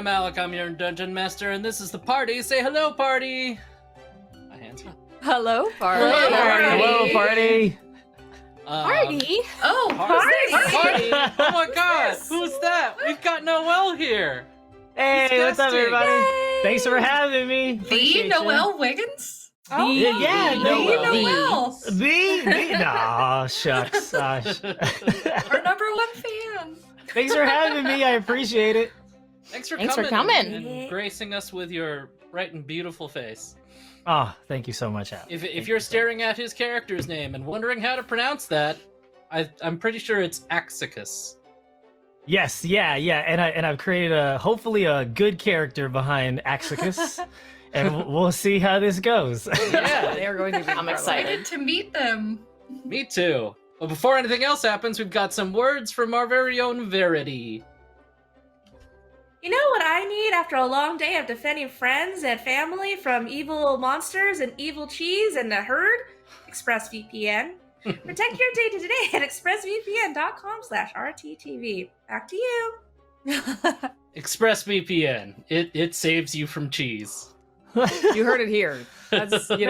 Alec, I'm your Dungeon Master, and this is the party. Say hello, party! My hands are... Hello, party. Hello, party. Hello, party. Party? Oh, Party! Oh my god, who's that? We've got Noelle here! Hey, what's up, everybody? Yay. Thanks for having me. The Appreciate you. Noelle Wiggins? Oh, yeah, The Noelle. Noelle. Nah, shucks. Our #1 fan. Thanks for having me. I appreciate it. Thanks for coming. and gracing us with your bright and beautiful face. Oh, thank you so much, Al. If you're staring at his character's name and wondering how to pronounce that, I'm pretty sure it's Axicus. Yes, yeah, and I've created hopefully a good character behind Axicus, and we'll see how this goes. Yeah, They are going to be I'm excited. to meet them. me too. But before anything else happens, we've got some words from our very own Verity. You know what I need after a long day of defending friends and family from evil monsters and evil cheese and the herd? ExpressVPN. Protect your data today at expressvpn.com/rttv. Back to you. ExpressVPN. It saves you from cheese. You heard it here. That's, You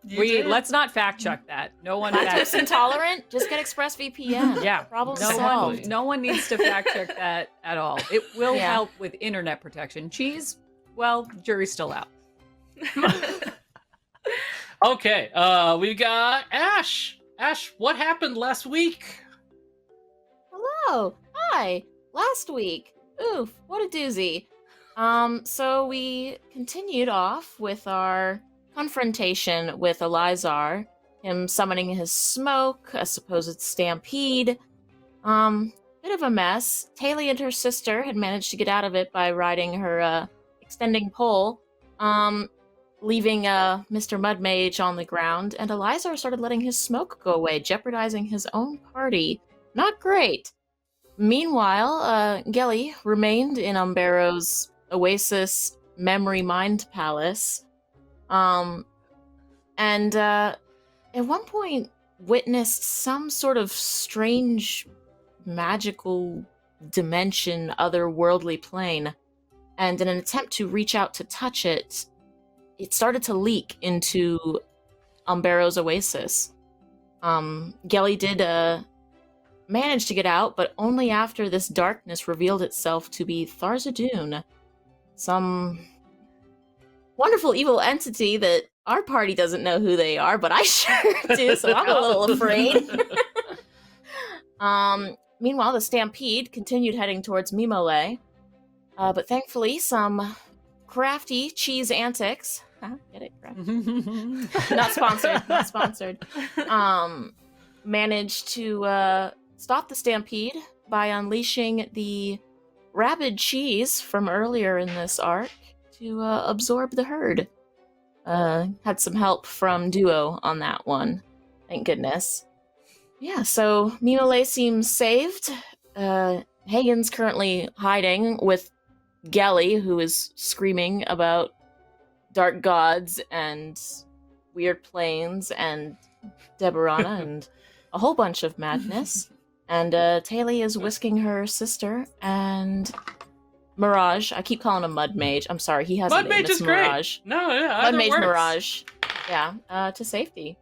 did. let's not fact check that. No one Lactose fact intolerant? Just get ExpressVPN. Yeah. Problem No solved. one, no one needs to fact check that at all. It will Yeah. help with internet protection. Cheese, well, jury's still out. Okay, we got Ash. Ash, what happened last week? Hello. Hi. Last week. Oof, what a doozy. So we continued off with our confrontation with Elizar, him summoning his smoke, a supposed stampede. Bit of a mess. Taylor and her sister had managed to get out of it by riding her, extending pole, leaving, Mr. Mudmage on the ground, and Elizar started letting his smoke go away, jeopardizing his own party. Not great. Meanwhile, Gelly remained in Umbero's Oasis Memory Mind Palace, and at one point witnessed some sort of strange magical dimension, otherworldly plane, and in an attempt to reach out to touch it, it started to leak into Umbero's Oasis. Gelly did manage to get out, but only after this darkness revealed itself to be Tharzadoon, some wonderful evil entity that our party doesn't know who they are, but I sure do, so I'm a little afraid. Meanwhile, the stampede continued heading towards Mimolette, but thankfully some crafty cheese antics, get it? Crafty. Not sponsored, managed to stop the stampede by unleashing the rabid cheese from earlier in this arc to absorb the herd. Had some help from Duo on that one, thank goodness. Yeah, so Mimolette seems saved. Hagen's currently hiding with Gelly, who is screaming about dark gods and weird planes and Deborana and a whole bunch of madness. And Taylor is whisking her sister and Mirage. I keep calling him Mud Mage. I'm sorry, he has a name. Mudmage It's is great. Mirage. No, yeah, Mud either Mage works. Mirage. Yeah, to safety.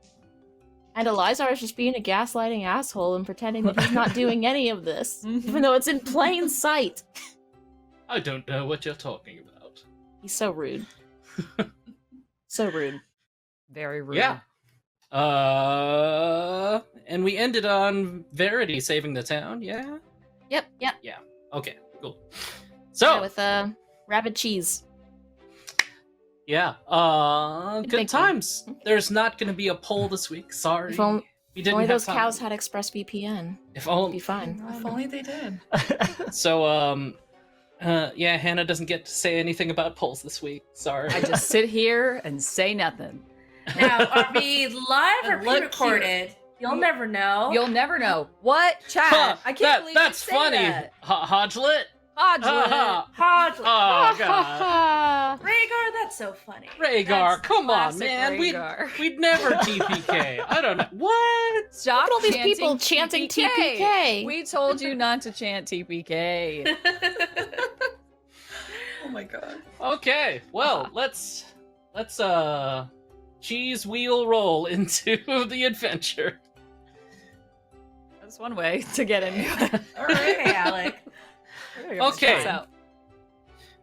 And Elizar is just being a gaslighting asshole and pretending that he's not doing any of this, even though it's in plain sight. I don't know what you're talking about. He's so rude. So rude. Very rude. Yeah. And we ended on Verity saving the town, yeah? Yep. Okay, cool. So, Yeah, with rabid cheese. yeah, Good good thinking. times. There's not going to be a poll this week, sorry. If only, We if didn't only have those time. cows had ExpressVPN. If It'd only... be fine. If only they did. So, yeah, Hannah doesn't get to say anything about polls this week, sorry. I just sit here and say nothing. Now, are we live or And look pre-recorded? You'll never know. You'll never know. What? Chad? Huh, I can't believe that's you say funny. that. Hodgelet? Hodglet. Hodge. Oh, God. Rhaegar, that's so funny. Rhaegar, That's come on, classic man. Rhaegar. We'd never TPK. I don't know. What? Stop Look at all these people chanting TPK. We told you not to chant TPK. Oh my god. Okay, well, let's cheese wheel roll into the adventure. That's one way to get into it. All right. Okay, Alec. Okay.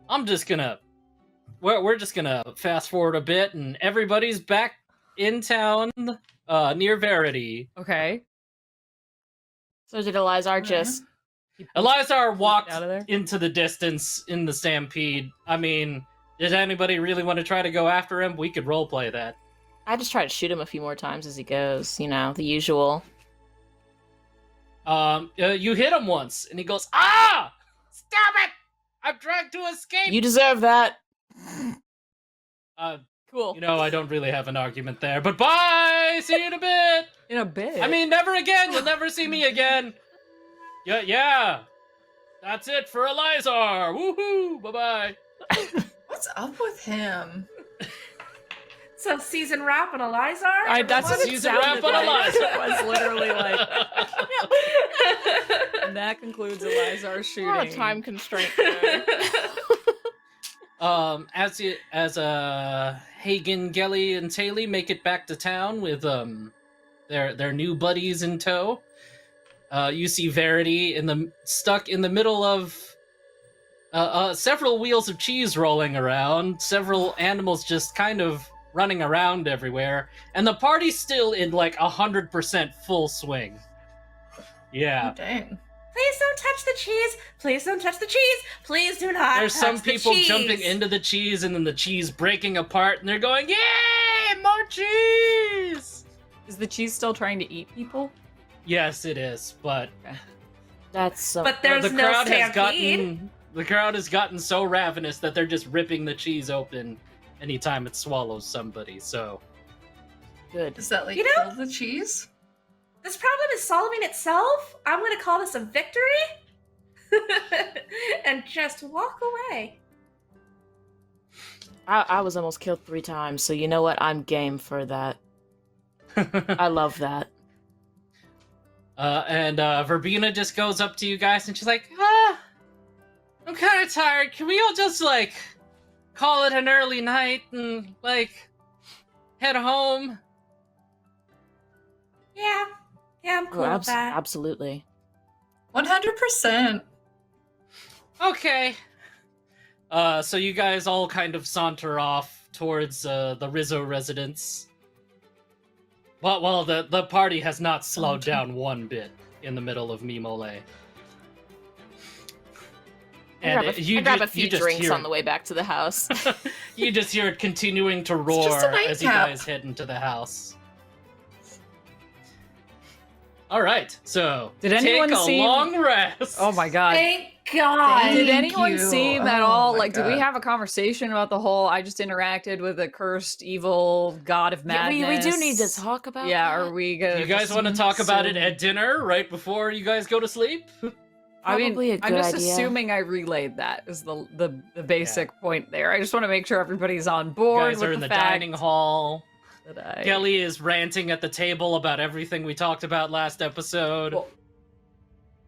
I'm just gonna we're just gonna fast forward a bit, and everybody's back in town near Verity. Okay. So did Elizar just... Elizar walked out of there? into the distance in the stampede. I mean, did anybody really want to try to go after him? We could roleplay that. I just try to shoot him a few more times as he goes, you know, the usual. You hit him once, and he goes, "Ah! Stop it! I'm trying to escape!" You deserve that. Cool. You know, I don't really have an argument there, but bye! See you in a bit! In a bit. I mean, never again! You'll never see me again! Yeah. That's it for Elizar! Woohoo! Bye-bye! What's up with him? So season wrap on Elizar? That's what it Season sounded wrap on like. Elizar. It was literally like. And that concludes Elizar's shooting. Not a time constraint there. As Hagen, Gelly, and Taylor make it back to town with their new buddies in tow, you see Verity stuck in the middle of several wheels of cheese rolling around, several animals just kind of running around everywhere, and the party's still in like 100% full swing. Yeah. Oh, dang. Please don't touch the cheese. Please don't touch the cheese. Please do not There's touch some the people cheese. jumping into the cheese and then the cheese breaking apart, and they're going, "Yay! More cheese!" Is the cheese still trying to eat people? Yes, it is, but That's But there's the no crowd stampede. the crowd has gotten so ravenous that they're just ripping the cheese open anytime it swallows somebody. So good. Does that like You know- kill the cheese? This problem is solving itself. I'm going to call this a victory. And just walk away. I was almost killed 3 times, so you know what? I'm game for that. I love that. and Verbena just goes up to you guys and she's like, I'm kind of tired. Can we all just like call it an early night and like head home? Yeah, I'm cool with that. Absolutely. 100%. Okay. So you guys all kind of saunter off towards the Rizzo residence. Well, the party has not slowed down one bit in the middle of Mimolette. I grab a few drinks on the way back to the house. You just hear it continuing to just roar a as you nightcap. guys head into the house. All right, so Did anyone take a see- long rest. Oh my god. Thank God. Did Thank anyone you. seem at Oh all my like? Did we God. have a conversation about the whole? I just interacted with a cursed, evil god of Yeah, madness. we do need to talk about Yeah, that. are we gonna? You guys just want to talk about it assume- at dinner right before you guys go to sleep? I mean, Probably a I'm good just idea. assuming I relayed that is the basic point there. I just want to make sure everybody's on You board guys with are in the the fact dining hall. that I. Kelly is ranting at the table about everything we talked about last episode. Well-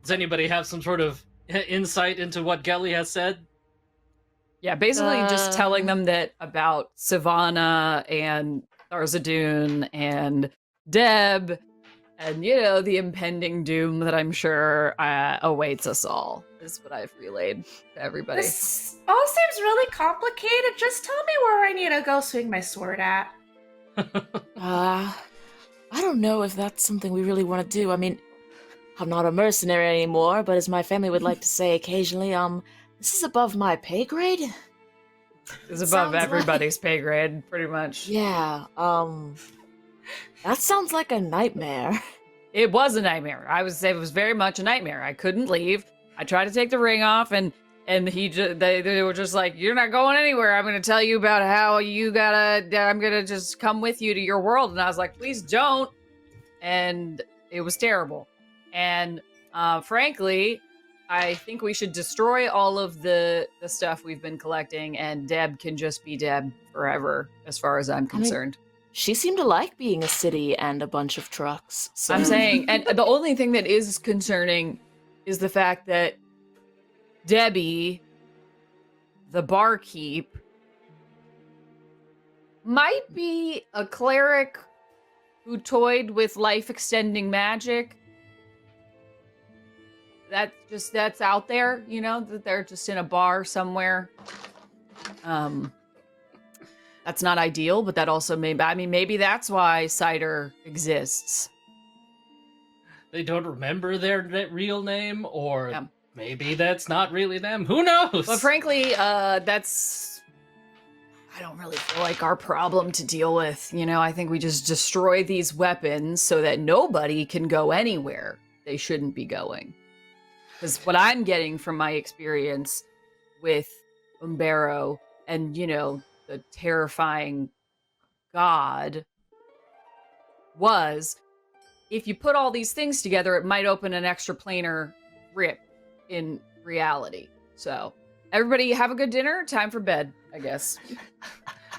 Does anybody have some sort of insight into what Gelly has said? Yeah, basically just Uh. telling them that about Savannah and Tharzadoon and Deb and, you know, the impending doom that I'm sure awaits us all is what I've relayed to everybody. This all seems really complicated. Just tell me where I need to go swing my sword at. I don't know if that's something we really want to do. I mean, I'm not a mercenary anymore, but as my family would like to say occasionally, this is above my pay grade. It's above sounds like- everybody's pay grade, pretty much. Yeah, that sounds like a nightmare. It was a nightmare. I would say it was very much a nightmare. I couldn't leave. I tried to take the ring off, and they were just like, "You're not going anywhere. I'm going to tell you about how you gotta. I'm going to just come with you to your world." And I was like, "Please don't." And it was terrible. And frankly, I think we should destroy all of the stuff we've been collecting, and Deb can just be Deb forever, as far as I'm concerned. She seemed to like being a city and a bunch of trucks. So. I'm saying, and the only thing that is concerning is the fact that Debbie, the barkeep might be a cleric who toyed with life-extending magic. That's out there, you know, that they're just in a bar somewhere. That's not ideal, but that also maybe that's why cider exists. They don't remember their real name, or Yeah. maybe that's not really them. Who knows? But frankly, I don't really feel like our problem to deal with. You know, I think we just destroy these weapons so that nobody can go anywhere they shouldn't be going. Because what I'm getting from my experience with Umbero and, you know, the terrifying god was, if you put all these things together, it might open an extraplanar rip in reality. So, everybody have a good dinner. Time for bed, I guess.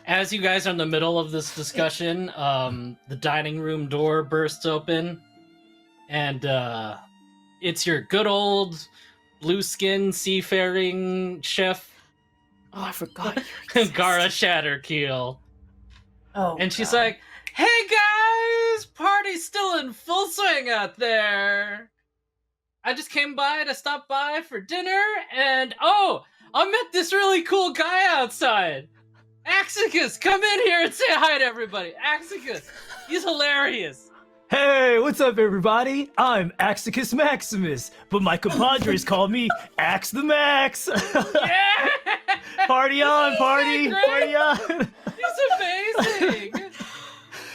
As you guys are in the middle of this discussion, the dining room door bursts open, and it's your good old blue-skin seafaring chef, Oh, I forgot. you exist. Gara Shatterkeel. Oh, And she's God. like, "Hey guys, party's still in full swing out there. I just came by to stop by for dinner, and oh, I met this really cool guy outside. Axicus, come in here and say hi to everybody. Axicus, he's hilarious." Hey, what's up, everybody? I'm Axicus Maximus, but my compadres call me Axe the Max. Yeah! Party on, party! Isn't that Party on! He's amazing.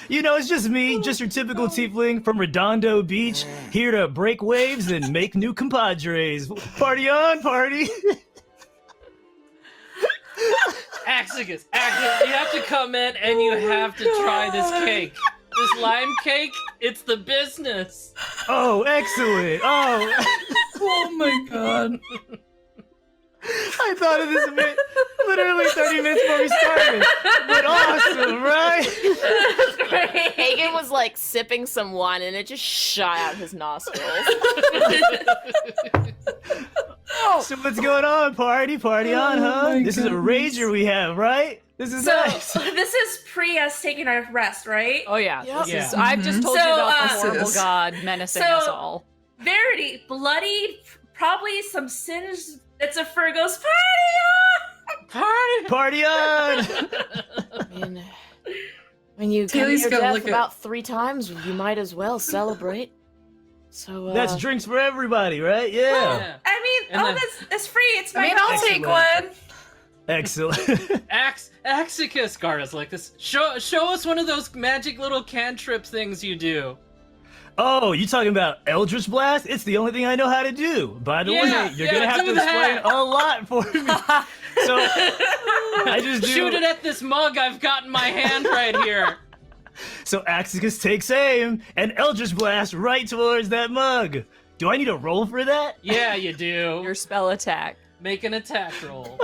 You know, it's just me, just your typical tiefling from Redondo Beach, here to break waves and make new compadres. Party on, party! Axicus, you have to come in and you have to try this cake. This lime cake, it's the business. Oh, excellent! Oh, Oh my god. I thought of this a bit, literally 30 minutes before we started. But awesome, right? Hagen was like sipping some wine and it just shot out his nostrils. So what's going on, party? Party on, huh? my This is a goodness. rager we have, right? This is So nice. this is pre us taking our rest, right? Oh yeah, Yep. this is, Yeah. I've just told So, you about the uh, horrible Sis. god menacing So- us all. Verity, bloodied, probably some singed. It's a fur goes party Party! Party on! I mean, when you come Tilly's near gonna death look at- about 3 times, you might as well celebrate. So, That's drinks for everybody, right? Yeah. Yeah. I mean, And then- that's free. It's I my mean, I'll take one. Excellent. Axicus, Gara's like this. Show us one of those magic little cantrip things you do. Oh, you talking about Eldritch Blast? It's the only thing I know how to do. By the Yeah, way, you're yeah, gonna have do to explain that. a lot for me. So I just do. Shoot it at this mug I've got in my hand right here. So Axicus takes aim and Eldritch Blast right towards that mug. Do I need a roll for that? Yeah, you do. Your spell attack. Make an attack roll.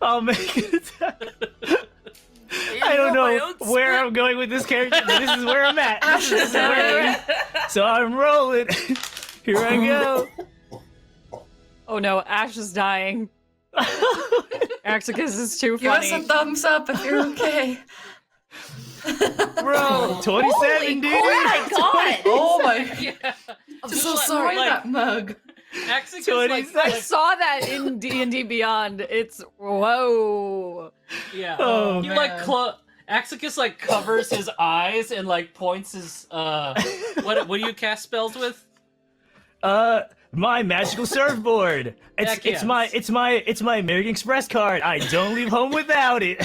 I'll make it. I don't know where I'm going with this character, but this is where I'm at. This is where I'm at. So I'm rolling. Here I go. Oh no, Ash is dying. Axicus is too Give us a funny. thumbs up if you're okay. Bro, 27, dude. Oh my god! Oh my. Yeah. I'm so sorry, like- that mug. Axicus So it like, is- I saw that in D&D Beyond. It's whoa. yeah. Oh, he like man. Axicus like covers his eyes and like points his what do you cast spells with? My magical surfboard. Heck It's yes. my American Express card. I don't leave home without it.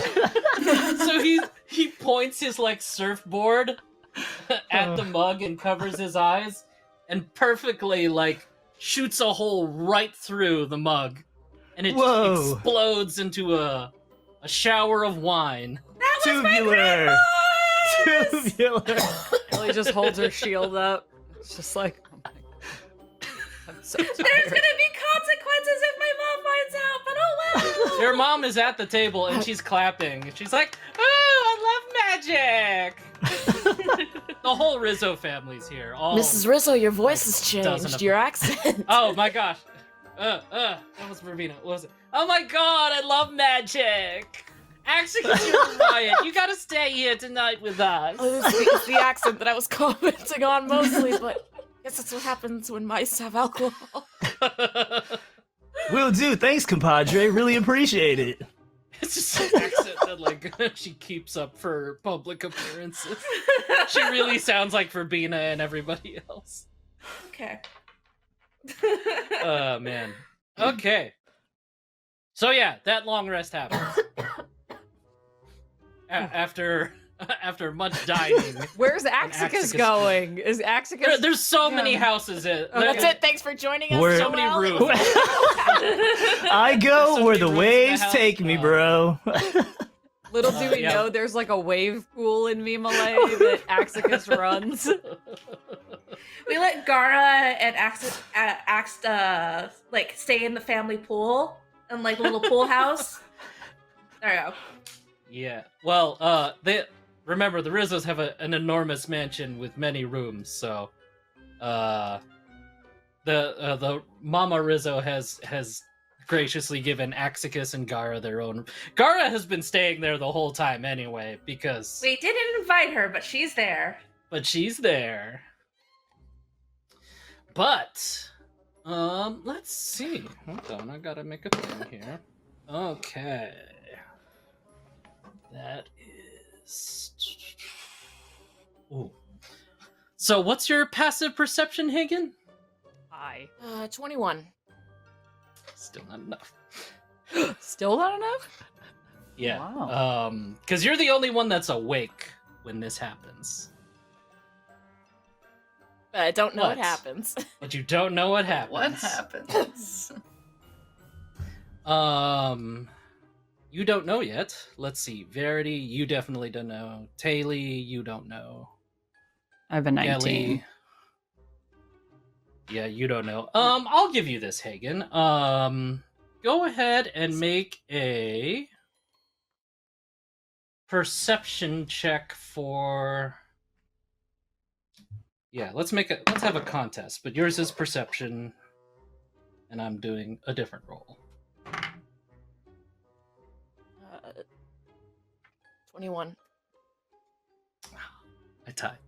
So he points his like surfboard at the mug and covers his eyes and perfectly like shoots a hole right through the mug and it Whoa. explodes into a shower of wine. Tubular. Tubular. Ellie just holds her shield up. It's just like, oh my god. I'm so There's tired. gonna be consequences if my mom finds out, but oh well. Your mom is at the table and she's clapping. She's like, "Oh, I love magic." The whole Rizzo family's here. All Mrs. Rizzo, your voice has Dozen changed. of Your them. accent. Oh my gosh. That was Ravina. What was it? Oh my god, I love magic! Axicus, you're Riot. You gotta stay here tonight with us. Oh, it's the accent that I was commenting on mostly, but I guess that's what happens when mice have alcohol. Will do. Thanks, compadre. Really appreciate it. It's just an accent that, like, she keeps up for public appearances. She really sounds like Verbena and everybody else. Okay. Oh, man. Okay. So, yeah, that long rest happens. After much dining. Where's Axicus going? Is Axicus? There's so many houses. That's it. Thanks for joining us. We're- So many Joelle. rooms. I go So where many the rooms in the waves house. take me, bro. Little do we yeah. know, there's like a wave pool in Mimolette that Axicus runs. We let Gara and Ax like stay in the family pool and like a little pool house. There you go. Yeah. Well, they remember the Rizzos have an enormous mansion with many rooms, so the Mama Rizzo has graciously given Axicus and Gara their own. Gara has been staying there the whole time anyway, because We didn't invite her, but she's there. but she's there. But let's see. Hold on, I gotta make a thing here. Okay. That is. Ooh. So, what's your passive perception, Hagen? Hi. 21. Still not enough. Still not enough? Yeah. Wow. Because you're the only one that's awake when this happens, But I don't know what What? happens. but you don't know what happens. What happens? You don't know yet. Let's see. Verity, you definitely don't know. Taylor, you don't know. I have a 19. Kelly. Yeah, you don't know. I'll give you this, Hagen. Go ahead and make a perception check for. Yeah, let's have a contest, but yours is perception, and I'm doing a different roll. 21. I tied.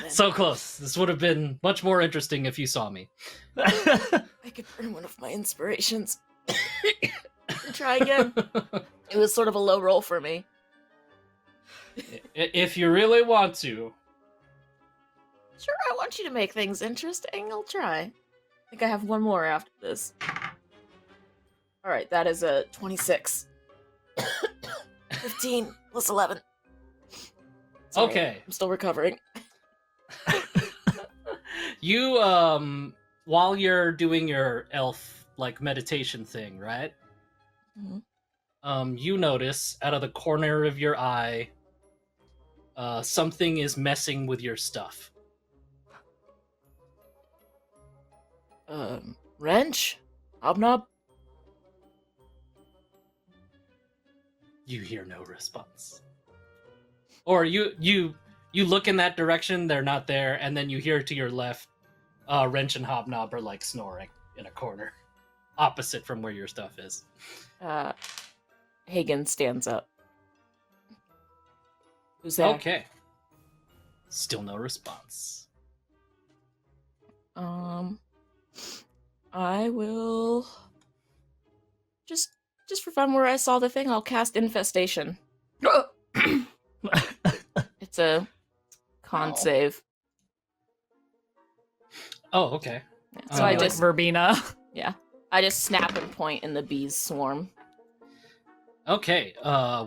So close. This would have been much more interesting if you saw me. I could burn one of my inspirations. Try again. It was sort of a low roll for me. If you really want to. Sure, I want you to make things interesting. I'll try. I think I have one more after this. Alright, that is a 26. 15 plus 11. Sorry, Okay. I'm still recovering. You, while you're doing your elf, like, meditation thing, right? Mhm. You notice out of the corner of your eye, something is messing with your stuff. Wrench? Hobnob? You hear no response. Or you look in that direction, they're not there, and then you hear to your left, Wrench and Hobnob are like snoring in a corner, opposite from where your stuff is. Hagen stands up. Who's there? Okay. Still no response. I will just for fun, where I saw the thing, I'll cast Infestation. It's a con Oh. save. Oh, okay. Yeah, so Oh. I Like just Verbena. I just snap and point and the bees swarm. Okay.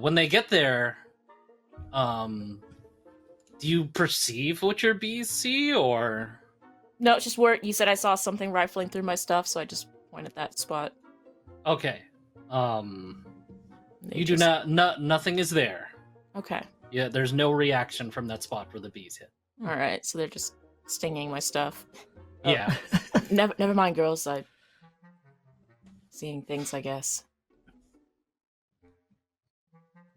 When they get there, do you perceive what your bees see, or? No, it's just where you said I saw something rifling through my stuff, so I just point at that spot. Okay. They You do just- not. Nothing is there. Okay. Yeah, there's no reaction from that spot where the bees hit. All right. So they're just stinging my stuff. Oh. Yeah. Never mind, girls. I seeing things, I guess.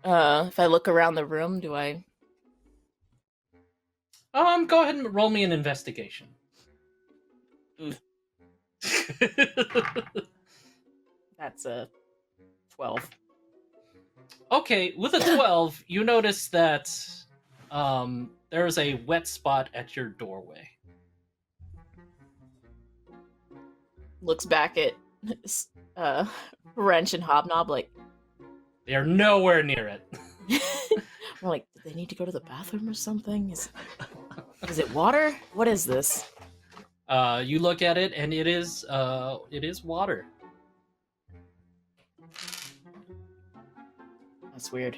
If I look around the room, do I? Go ahead and roll me an investigation. That's a 12. Okay, with a 12, you notice that there's a wet spot at your doorway. Looks back at Wrench and Hobnob like, They are nowhere near it. we're like, did they need to go to the bathroom or something? Is it water? What is this? You look at it, and it is water. That's weird.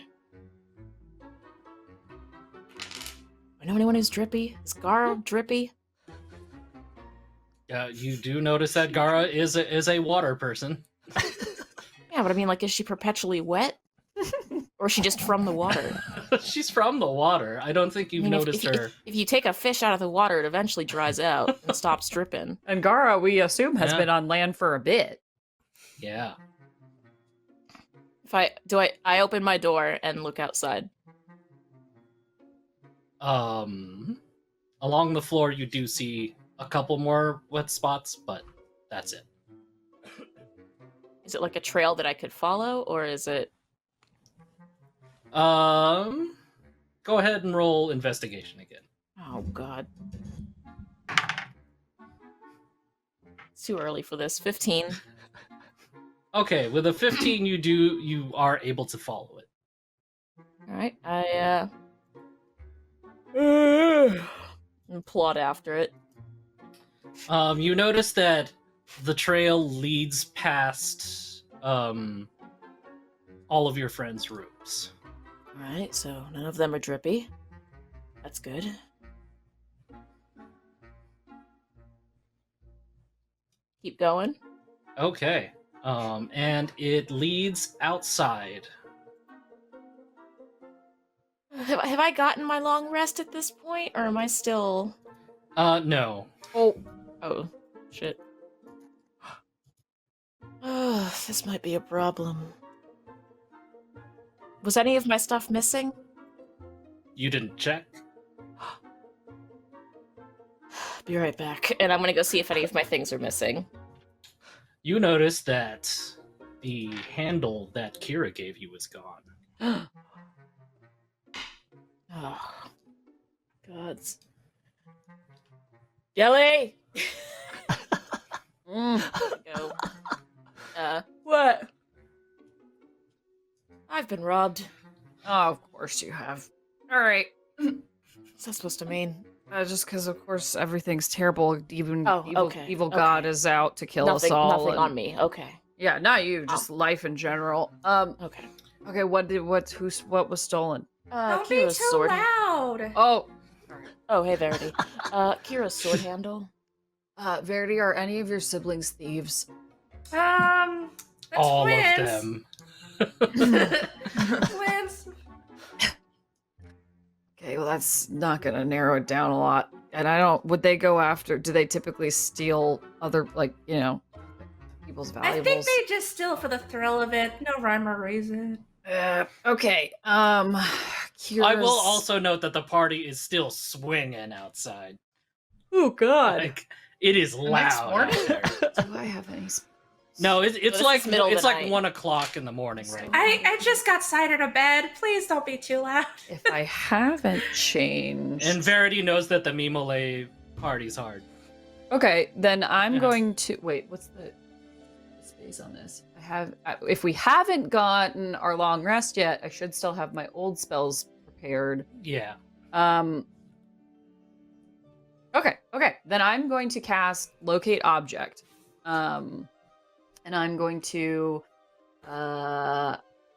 I know anyone who's drippy? Is Gara drippy? You do notice that Gara is a water person. Yeah, but I mean, like, is she perpetually wet? Or is she just from the water? She's from the water. I don't think you've I mean, noticed if, her. If you take a fish out of the water, it eventually dries out and stops dripping. And Gara, we assume, has Yeah. been on land for a bit. Yeah. If I open my door and look outside. Along the floor, you do see a couple more wet spots, but that's it. Is it like a trail that I could follow, or is it? Go ahead and roll investigation again. Oh God. It's too early for this. 15. Okay, with a 15, you are able to follow it. All right, I and plod after it. You notice that the trail leads past all of your friends' rooms. All right, so none of them are drippy. That's good. Keep going. Okay. And it leads outside. Have I gotten my long rest at this point, or am I still? No. Oh, shit. Oh, this might be a problem. Was any of my stuff missing? You didn't check? Be right back, and I'm gonna go see if any of my things are missing. You notice that the handle that Kira gave you is gone. Oh, gods. Jelly! Go. What? I've been robbed. Oh, of course you have. All right. What's that supposed to mean? Just because, of course, everything's terrible. Even Oh, evil, okay, evil okay. God is out to kill us all. Nothing and- on me. Okay. Yeah, not you. Just life in general. Okay. Okay. What was stolen? Don't be Kira's too sword. loud. Oh, Oh, hey, Verity. Kira's sword handle. Verity, are any of your siblings thieves? The All twins. of them. Twins. Okay, well, that's not gonna narrow it down a lot. And I don't. Would they go after? Do they typically steal other, people's I valuables? think they just steal for the thrill of it. No rhyme or reason. Okay. I will also note that the party is still swinging outside. Oh God. Like, it is next loud morning? out there. Do I have any? No, it's this like is middle of it's the like night. 1 o'clock in the morning right now. I just got cider to bed. Please don't be too loud. If I haven't changed. And Verity knows that the Mimolette party's hard. Okay, then I'm Yeah. going to wait. What's the space on this? If we haven't gotten our long rest yet, I should still have my old spells prepared. Yeah. Okay. Then I'm going to cast Locate Object. And I'm going to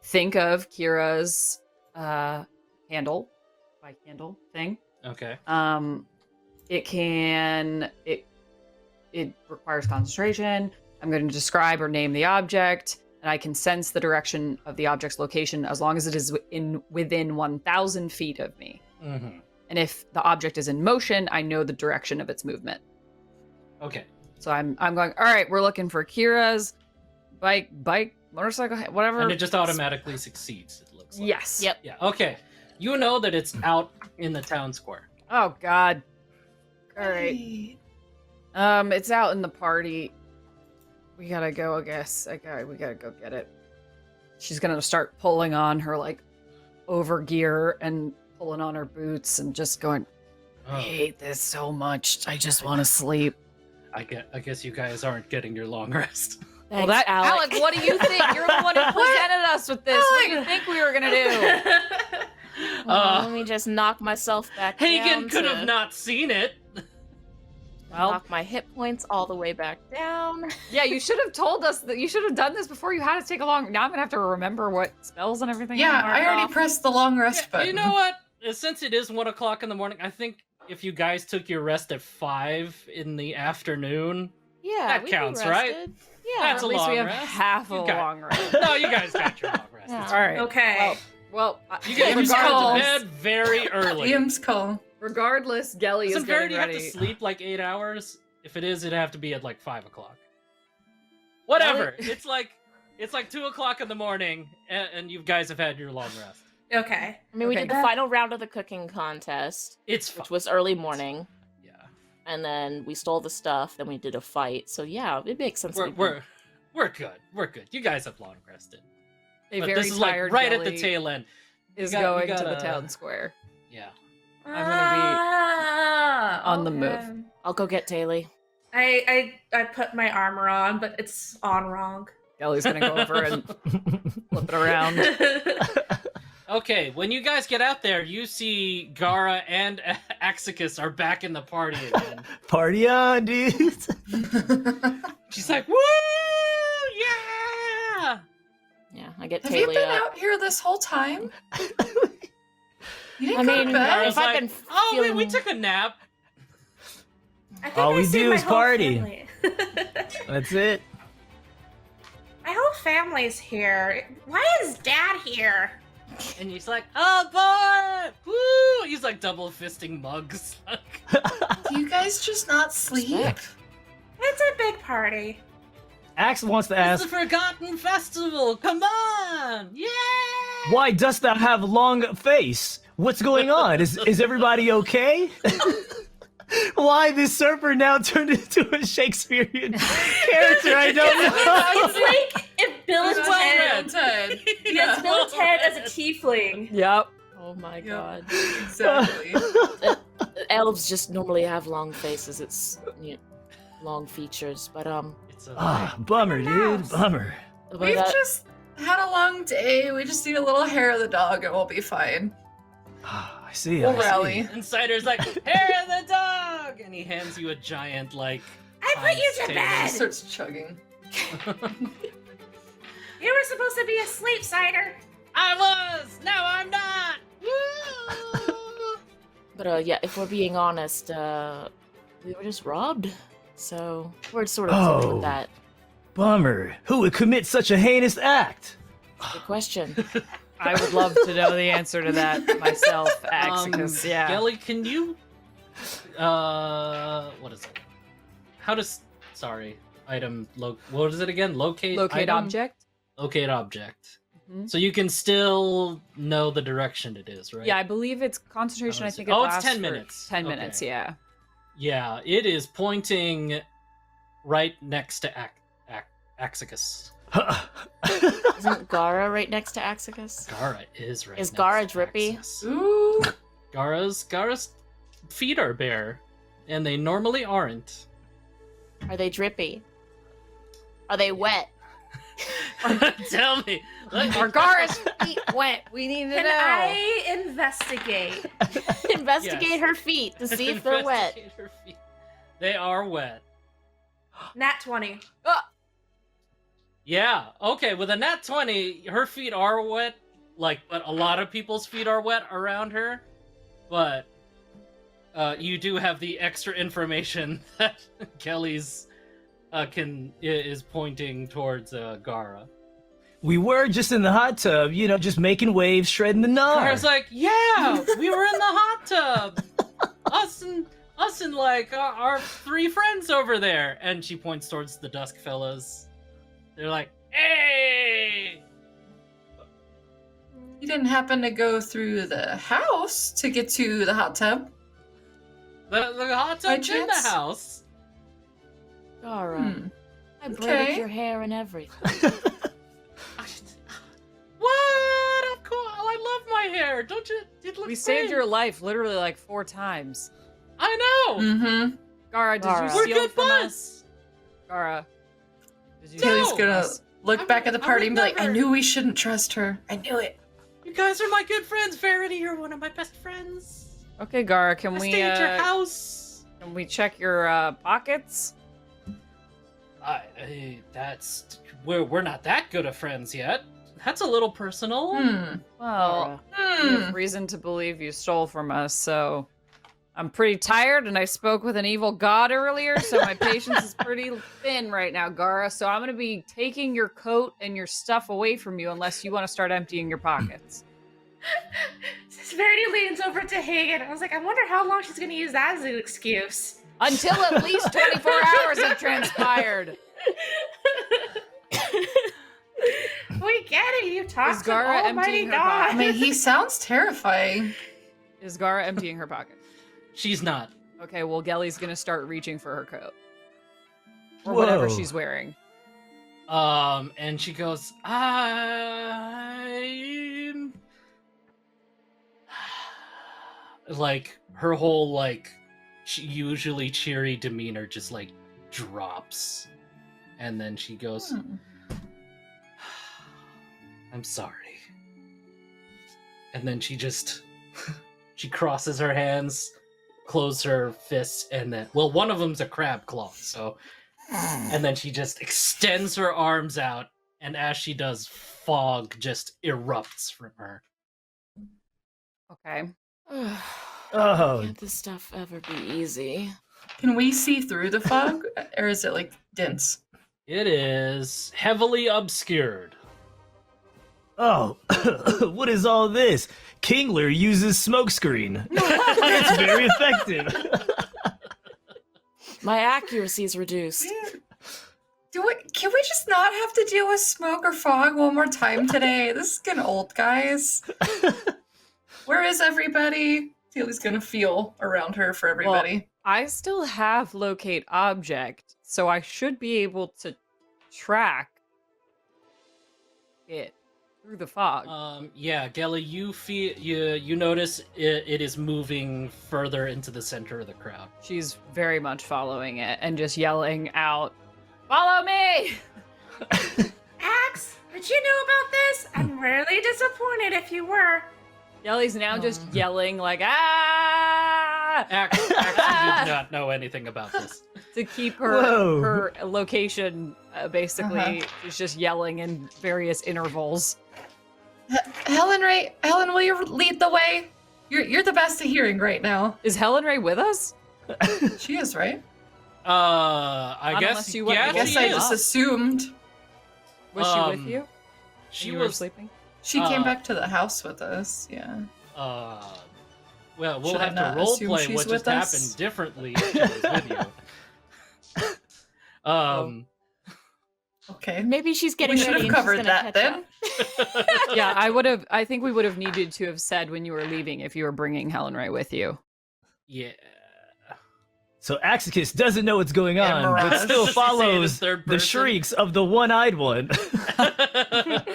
think of Kira's handle thing. Okay. It requires concentration. I'm going to describe or name the object, and I can sense the direction of the object's location as long as it is within 1,000 feet of me. Mm-hmm. And if the object is in motion, I know the direction of its movement. Okay. So I'm going, all right, we're looking for Kira's bike, motorcycle, whatever. And it just automatically succeeds, it looks like. Yes. Yep. Yeah, okay. You know that it's out in the town square. Oh God. All right. It's out in the party. we gotta go, I guess. We gotta go get it. She's gonna start pulling on her, like, over gear and pulling on her boots and just going, I Oh, hate this so much. I just want to sleep. I guess you guys aren't getting your long rest. Well, Thanks, Alec, what do you think? You're the one who presented us with this. What do you think we were gonna do? Well, let me just knock myself back Hagen down could to have not seen it. Well, knock my hit points all the way back down. yeah, you should have told us that you should have done this before you had to take a long. Now I'm gonna have to remember what spells and everything. Yeah, are I already off. pressed the long rest Yeah, button. you know what? Since it is 1 o'clock in the morning, I think if you guys took your rest at 5 in the afternoon, Yeah, That we counts, right? rested. Yeah. That's Or a at least we long have rest. half a You got- long rest. no, you guys got your long rest. Yeah. It's All right. Okay. Well, You guys Ian's are going calls. to bed very early. Ian's call. regardless, Gelly is Doesn't getting Verity have ready. to sleep like 8 hours? If it is, it'd have to be at like 5 o'clock. Whatever. It's like 2 o'clock in the morning, and you guys have had your long rest. Okay. I mean, we Okay. did the final round of the cooking contest, It's fine. which was early morning, Yeah. and then we stole the stuff. Then we did a fight. So yeah, it makes sense. that We're good. We're good. You guys have long rested. A But very this is like tired right at Gelly the tail end. is You got- going you to the gotta- town square. Yeah. I'm gonna on the move. okay. I'll go get Taylor. I put my armor on, but it's on wrong. Gelly's gonna go over and flip it around. Okay, when you guys get out there, you see Gara and Axicus are back in the party again. Party on, dude. She's like, "Woo! Yeah!" Yeah, I get Have you Taylor been up. out here this whole time? You didn't I go to mean, bed? if I've been "Oh, we feeling- took a nap." I think All I we see do my is whole party. family. That's it. My whole family's here. Why is Dad here? And he's like, "Oh boy! Woo!" He's like double fisting mugs. Do you guys just not sleep? Respect. It's a big party. Axe wants to It's ask, the Forgotten Festival. Come on! Yeah! why dost thou have a long face? What's going on? Is everybody okay? Why this serpent now turned into a Shakespearean character? I don't know. It's like if Bill and It's well Ted. read. Yes, Bill and Ted as a tiefling. Yep. Oh my Yep. god. Exactly. Elves just normally have long faces. It's long features, but It's a Ah, bummer, dude. Bummer. but We've that- just had a long day. We just need a little hair of the dog and we'll be fine. Ah, I see. We'll I see. rally. Insider's like, "Hair of the dog!" And he hands you a giant, like, I put you to Table. bed. Starts chugging. You were supposed to be asleep, Cider. I was! Now I'm not! Woo! But yeah, if we're being honest, we were just robbed. So we're sort of dealing Oh. with that. Bummer. Who would commit such a heinous act? Good question. I would love to know the answer to that myself, Axicus. Yeah. Gelly, can you... what is it? How does... Sorry. Item... what is it again? Locate Locate item? object. Locate object. Mhm. So you can still know the direction it is, right? Yeah, I believe it's concentration. Oh, I is think it- it oh, it's lasts 10 for minutes. 10 Okay. minutes, yeah. Yeah, it is pointing right next to Axicus. Isn't Gara right next to Axicus? Gara is right Is next Gara to drippy? Axicus. Ooh. Gara's feet are bare, and they normally aren't. Are they drippy? Are they wet? Tell me. Are Gara's feet wet? We need to Can know. I investigate? Investigate Yes. her feet to see if they're wet. Investigate her feet. They are wet. Nat 20. Yeah. Okay. With a nat 20, her feet are wet. Like, but a lot of people's feet are wet around her. But you do have the extra information that Kelly's is pointing towards Gara. We were just in the hot tub, just making waves, shredding the gnar. Gara's like, yeah, we were in the hot tub. Us and like our 3 friends over there. And she points towards the Dusk fellas. They're like, hey. You didn't happen to go through the house to get to the hot tub? The hot By tub's in the chance? house. Gara. Hmm. I braided Okay. your hair and everything. What? Of course. I love my hair. Don't you? It looks We saved great. your life literally like 4 times. I know. Mm-hmm. Gara, did Gara. you We're steal good from buds. us? Gara, did you Kelly's steal gonna from us? look back at the I party would and be like, I never. knew we shouldn't trust her. I knew it. You guys are my good friends. Verity, you're one of my best friends. Okay, Gara, can I we stay at your house. can we check your pockets? We're not that good of friends yet. That's a little personal. Well, we have reason to believe you stole from us, so I'm pretty tired and I spoke with an evil god earlier, so my patience is pretty thin right now, Gara. So I'm gonna be taking your coat and your stuff away from you unless you want to start emptying your pockets. Verity leans over to Hagen. I was like, I wonder how long she's gonna use that as an excuse. Until at least 24 hours have transpired. We get it. You talk Is to Gara Almighty emptying her God. pocket? I mean, he sounds terrifying. Is Gara emptying her pocket? She's not. Okay, well, Gelly's gonna start reaching for her coat. Or whatever Whoa. she's wearing. And she goes, I'm like her whole like usually cheery demeanor just like drops, and then she goes, I'm sorry. And then she just she crosses her hands, closes her fists, and then one of them's a crab claw, so and then she just extends her arms out, and as she does, fog just erupts from her. Okay. Oh. Can't this stuff ever be easy? Can we see through the fog? Or is it like dense? It is heavily obscured. Oh, what is all this? Kingler uses smokescreen. It's very effective. My accuracy is reduced. Can we just not have to deal with smoke or fog one more time today? This is getting old, guys. Where is everybody? Tilly's gonna feel around her for everybody. I still have locate object, so I should be able to track it through the fog. Yeah, Gelly, you notice it is moving further into the center of the crowd. She's very much following it and just yelling out, "Follow me!" Axe, but you knew about this? I'm really disappointed if you were. Yelly's now just yelling like, "Ah!" Actually did not know anything about this. to keep her Whoa. her location. Basically, she's just yelling in various intervals. Helen, will you lead the way? You're the best at hearing right now. Is Helen Ray with us? She is, right? I Not guess unless you went yeah, with I guess she I is. just assumed Was she with you? She You were was. sleeping. she came Uh, back to the house with us. Yeah. Well, we'll Should I have not to role assume play she's what with just us? happened differently if she was with you. Okay. Maybe she's getting We should ready have and she's covered gonna that catch then. up. Yeah, I think we would have needed to have said when you were leaving if you were bringing Helen Ray with you. Yeah. So Axicus doesn't know what's going Yeah, on, Mirage. but still Just to say it in follows third the person. shrieks of the one-eyed one.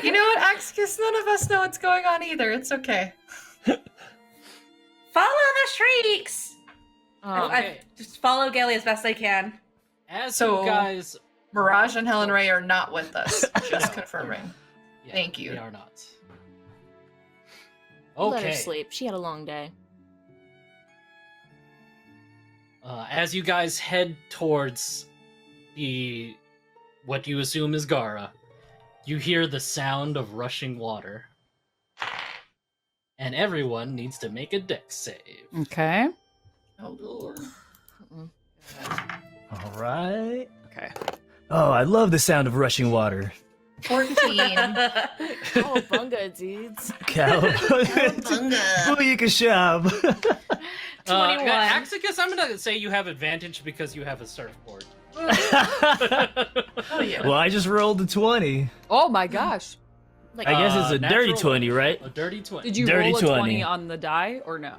You know what, Axicus? None of us know what's going on either. It's okay. Follow the shrieks! Oh, Okay. I just follow Gelly as best I can. As So- you guys, Mirage and Helen Ray are not with us. Just No. confirming. yeah, Thank you. They are not. Let her Okay. sleep. She had a long day. As you guys head towards what you assume is Gara, you hear the sound of rushing water. And everyone needs to make a dex save. Okay. Oh, Lord. All right. Okay. Oh, I love the sound of rushing water. 14. Oh, bunga dudes. Booyaka shab. 21. Axicus, I'm gonna say you have advantage because you have a surfboard. Oh, yeah. Well, I just rolled a 20. Oh my gosh. Like, I guess it's a dirty natural 20, right? A dirty 20. Did you Dirty roll a 20. 20 on the die or no?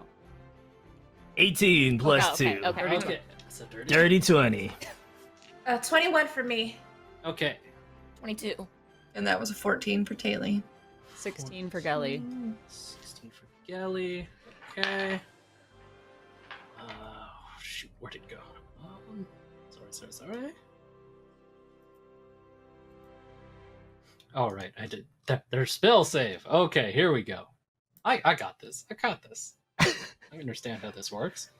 18 plus okay, 2. okay. Okay. It's a dirty. Dirty 20. 21 for me. Okay. 22. And that was a 14 for Taylor. 16 for Gelly. 16 for Gelly. Okay. Shoot, where'd it go? Sorry. All right, I did that. Their spell save. Okay, here we go. I got this. I understand how this works.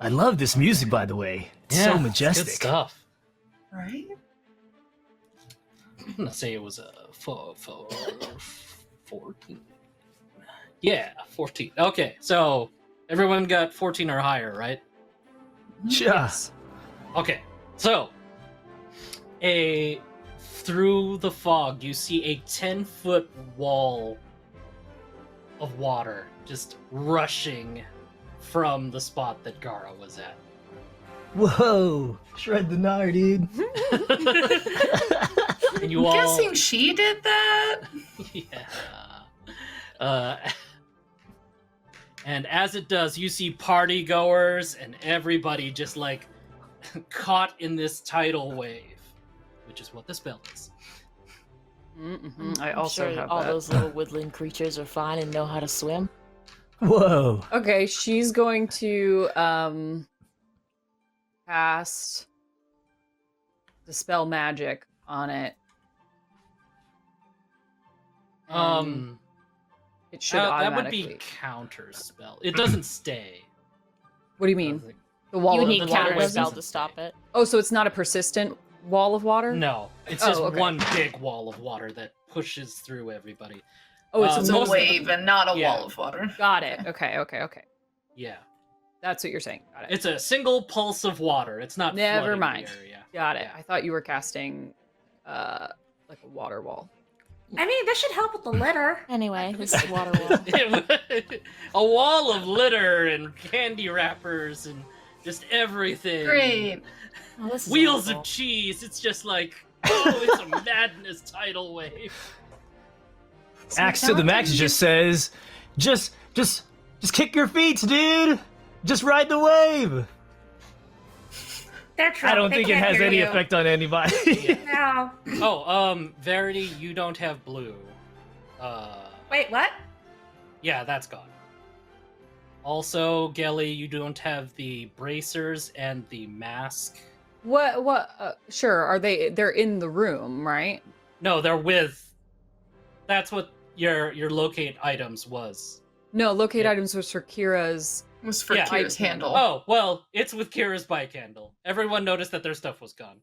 I love this music, by the way. It's so majestic. Good stuff. Right? I'm gonna say it was a 14. Yeah, 14. Okay, so everyone got 14 or higher, right? Yes. Okay, so through the fog, you see a 10-foot wall of water just rushing from the spot that Gara was at. Whoa. Shred the gnar, dude. And you I'm all... guessing she did that. Yeah. And as it does, you see party goers and everybody just like caught in this tidal wave, which is what the spell is. I I'm also sure have all that. those little woodland creatures are fine and know how to swim. Whoa. Okay, she's going to cast Dispel Magic on it. It should that would automatically. be counter spell. It doesn't stay. What do you mean? The wall You of need the water counter doesn't? spell to stop it. Oh, so it's not a persistent wall of water? No, it's Oh, just okay. one big wall of water that pushes through everybody. Oh, it's It's a a most of wave and not a yeah. wall of water. Got it. Okay. Yeah, That's what you're saying. Got it. it's a single pulse of water. It's not. Never flooding mind. The area. Got it. Yeah. I thought you were casting like a water wall. I mean, this should help with the litter. Anyway, this is water wall. A wall of litter and candy wrappers and just everything. Great. Oh, this is Wheels awful. of cheese. It's just like, oh, it's a madness tidal wave. Axe to the Max just says, just kick your feet, dude. Just ride the wave. They're drunk. I don't They think it can't has hear any you. effect on anybody. No. Oh, Verity, you don't have blue. Wait, what? Yeah, that's gone. Also, Gelly, you don't have the bracers and the mask. What sure, are they're in the room, right? No, they're with. That's what your locate items was. No, locate Yeah. items was for Kira's. It was for Yeah. Kira's handle. Oh, well, it's with Kira's bike handle. Everyone noticed that their stuff was gone.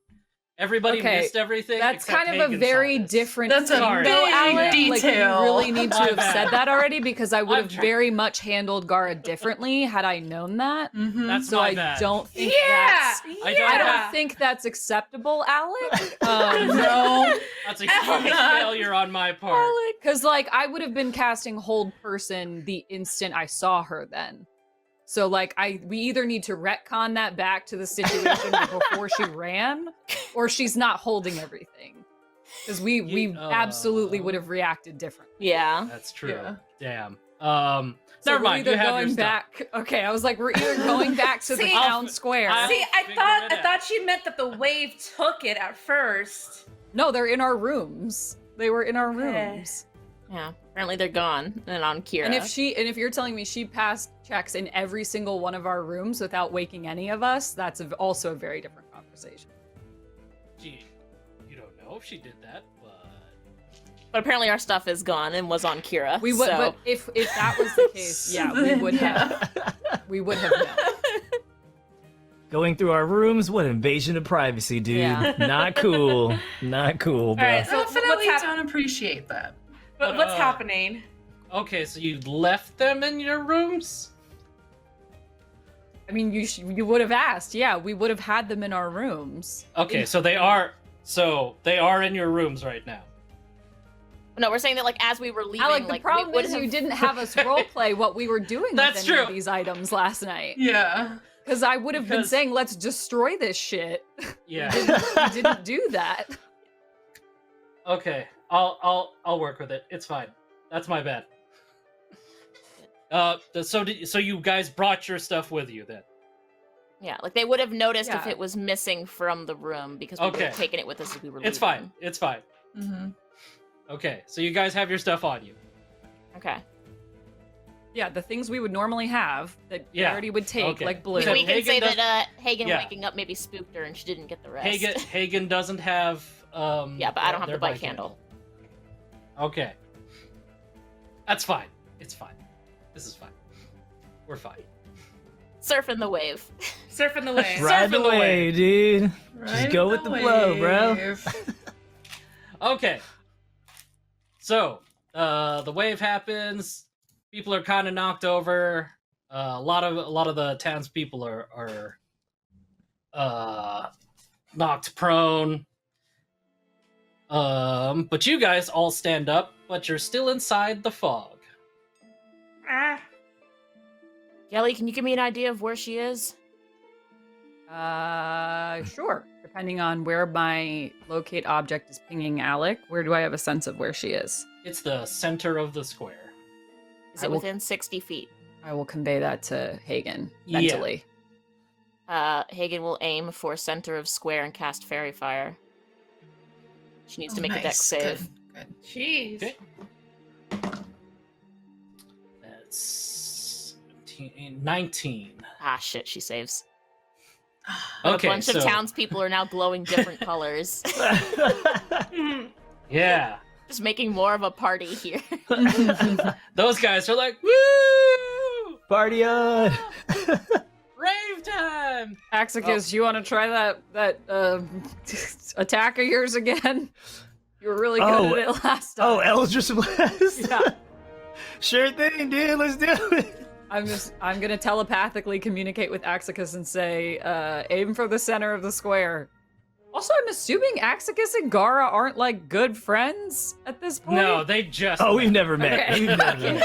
Everybody Okay, missed everything. That's except kind of a Hagen very saw this. different That's a thing, big though, Alec. Like, detail. you really need to My have bad. said that already, because I would I'm have tr- very much handled Gara differently had I known that. Mm-hmm. That's So my I bad. don't think Yeah. that's. Yeah. I I don't think that's acceptable, Alec. No. That's a huge failure on my part. Because, like, I would have been casting Hold Person the instant I saw her then. So, like, we either need to retcon that back to the situation before she ran, or she's not holding everything. Because we absolutely would have reacted differently. Yeah. That's true. Yeah. Damn. So Never we're mind. You either have your going stuff. back. Okay, I was like, we're either going back to the See, town square. See, I figure thought it out. I thought she meant that the wave took it at first. No, they're in our rooms. They were in our Okay. rooms. Yeah. Apparently they're gone and on Kira. And if you're telling me she passed checks in every single one of our rooms without waking any of us, that's also a very different conversation. Gee, you don't know if she did that, but But apparently our stuff is gone and was on Kira. We would, so. but if that was the case, yeah, we would have. We would have known. Going through our rooms, what invasion of privacy, dude. Yeah. Not cool. Not cool, bro. Alright, so Definitely what's don't appreciate that. What's happening? okay. So you left them in your rooms. I mean, you would have asked. Yeah, we would have had them in our rooms. Okay, so they are in your rooms right now. No, we're saying that like as we were leaving, Alec, the like problem we would is have... you didn't have us roleplay what we were doing That's with any of true. these items last night. Yeah. Because I would have been Because- saying, let's destroy this shit. Yeah. We didn't do that. Okay, I'll work with it. It's fine. That's my bad. So you guys brought your stuff with you then? Yeah, like they would have noticed if Yeah. it was missing from the room because we would have Okay. taken it with us as we were It's fine. leaving. It's fine. Mm-hmm. Okay, so you guys have your stuff on you. Okay. Yeah, the things we would normally have that Yeah, Verity would take, okay. like blue. So we can Hagen say does- that Hagen Yeah. waking up maybe spooked her and she didn't get the rest. Hagen doesn't have. Yeah, but I don't have their the bike handle. Okay. That's fine. It's fine. This is fine. We're fine. Surfing the wave. Surfing the wave. Right. Ride the Surfing the wave, dude. Just go with the flow, bro. Okay. So, the wave happens. People are kind of knocked over. A lot of the townspeople are knocked prone. But you guys all stand up, but you're still inside the fog. Ah, Gelly, can you give me an idea of where she is? Sure. Depending on where my locate object is pinging Alec, where do I have a sense of where she is? It's the center of the square. Is I it will- within 60 feet? I will convey that to Hagen Yeah. mentally. Hagen will aim for center of square and cast Fairy Fire. She needs to make a dex save. Good. jeez. Okay. That's 19. Ah, shit, she saves. Okay, A bunch so of townspeople are now glowing different colors. yeah, Just making more of a party here. those guys are like, woo! Party on! Rave time! Axicus, you want to try that attack of yours again? You were really good Oh, at it last time. Oh, Eldritch Blast! Yeah. Sure thing, dude. Let's do it. I'm gonna telepathically communicate with Axicus and say, aim for the center of the square. Also, I'm assuming Axicus and Gara aren't like good friends at this point. No, they just. Oh, we've never met. Okay. We've never met.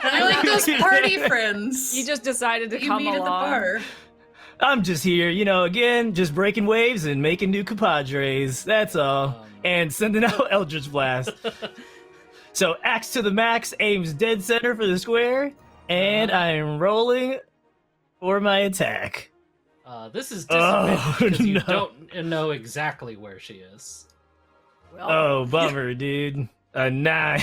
I like those party friends. He just decided to that you come meet along. at the bar. I'm just here, again, just breaking waves and making new compadres. That's all. And sending out Eldritch Blast. So, axe to the max, aims dead center for the square, and I'm rolling for my attack. This is Oh, disadvantage because you no. don't know exactly where she is. Well, Oh, bummer, dude. A 9.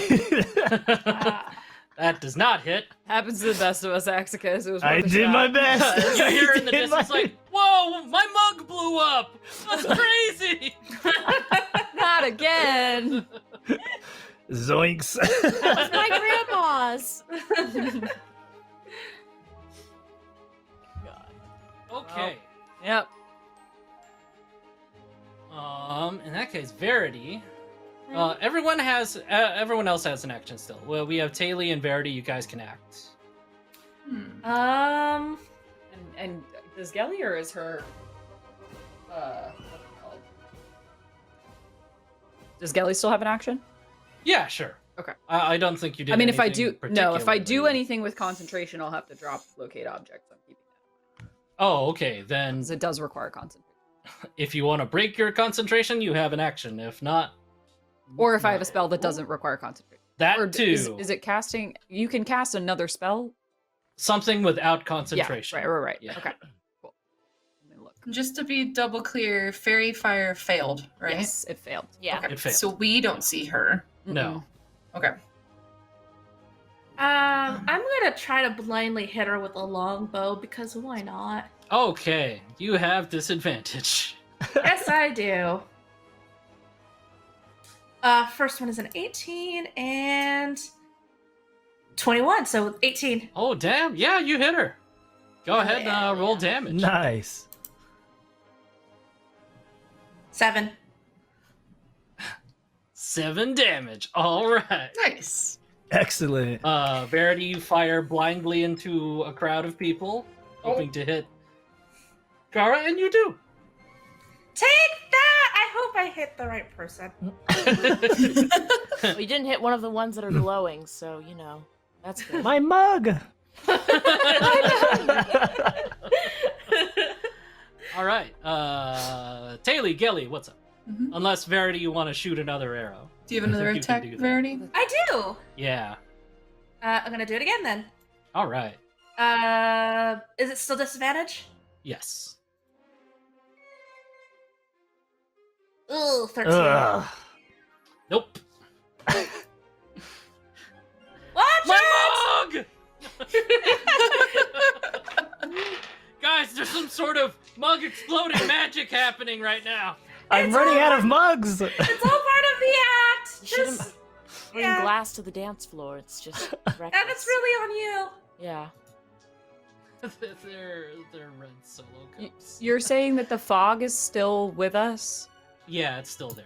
That does not hit. happens to the best of us, Axicus. It was I worth a did shot. my best. You hear in the I did distance my- like, whoa, my mug blew up! That's crazy! Not again. Zoinks. That's my grandma's. Okay. Yep. In that case, Verity. Everyone else has an action still. Well, we have Taylor and Verity. You guys can act. And does Gelly or is her what's it called? Does Gelly still have an action? Yeah, sure. Okay. I don't think you did. I mean, if I anything do if I do particularly- anything with concentration, I'll have to drop locate objects. I'm keeping that Oh, okay. Then, because it does require concentration. if you want to break your concentration, you have an action. If not, Or if I have a no. spell that doesn't require concentration. That Or too. is it casting? You can cast another spell. Something without Yeah. concentration. Right. Yeah. Okay. Cool. Let me look. Just to be double clear, Fairy Fire failed, right? Yes, it failed. Yeah. Okay. It failed. So we don't see her. No. Okay. I'm gonna try to blindly hit her with a longbow because why not? Okay, you have disadvantage. Yes, I do. First one is an 18 and 21, so 18. Oh, damn. Yeah, you hit her. Go ahead and Yeah. roll damage. Nice. 7. 7 damage. All right. Nice. Excellent. Verity, you fire blindly into a crowd of people, hoping to hit Gara, and you do. Take that! I hope I hit the right person. Well, you didn't hit one of the ones that are glowing, so that's good. My mug. All right. Taylor, Gelly, what's up? Mhm. Unless Verity, you want to shoot another arrow. Do you have another think you can attack, do that. Verity? I do. Yeah. I'm gonna do it again then. All right. Is it still disadvantage? Yes. Ugh, 13. Ugh. Nope. Watch My it! mug! Guys, there's some sort of mug exploding magic happening right now. I'm running out of mugs. It's all part of the act. You shouldn't Just, bring yeah. glass to the dance floor. It's just and reckless. it's really on you. Yeah. they're red solo cups. You're saying that the fog is still with us? Yeah, it's still there.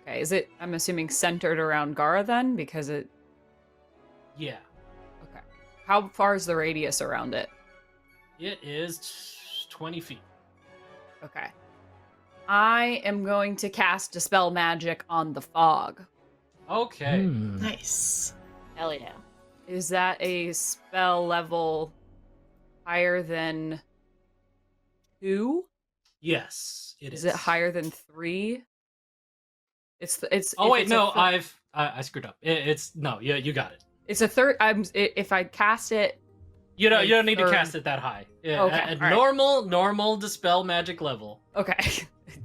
Okay, is it, I'm assuming, centered around Gara then? Because it... Yeah. Okay. How far is the radius around it? It is 20 feet. Okay. I am going to cast Dispel Magic on the fog. Okay. Nice. Hell yeah. Is that a spell level higher than 2? Yes, it is. Is it higher than 3? It's Oh if wait, it's no, a I screwed up. It's no, yeah, you got it. it's a third. If I cast it, You Like don't need to third. cast it that high. Yeah, Okay, at alright. normal dispel magic level. okay.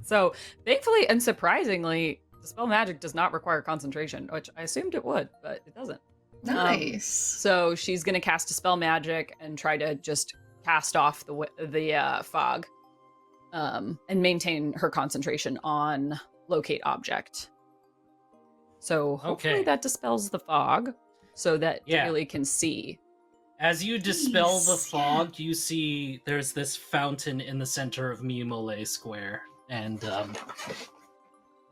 So thankfully and surprisingly, Dispel Magic does not require concentration, which I assumed it would, but it doesn't. Nice. So she's gonna cast Dispel Magic and try to just cast off the fog, and maintain her concentration on locate object. So hopefully Okay. that dispels the fog, so that Yeah. Daly can see. As you dispel the Nice, yeah. fog, you see there's this fountain in the center of Mimolette Square, and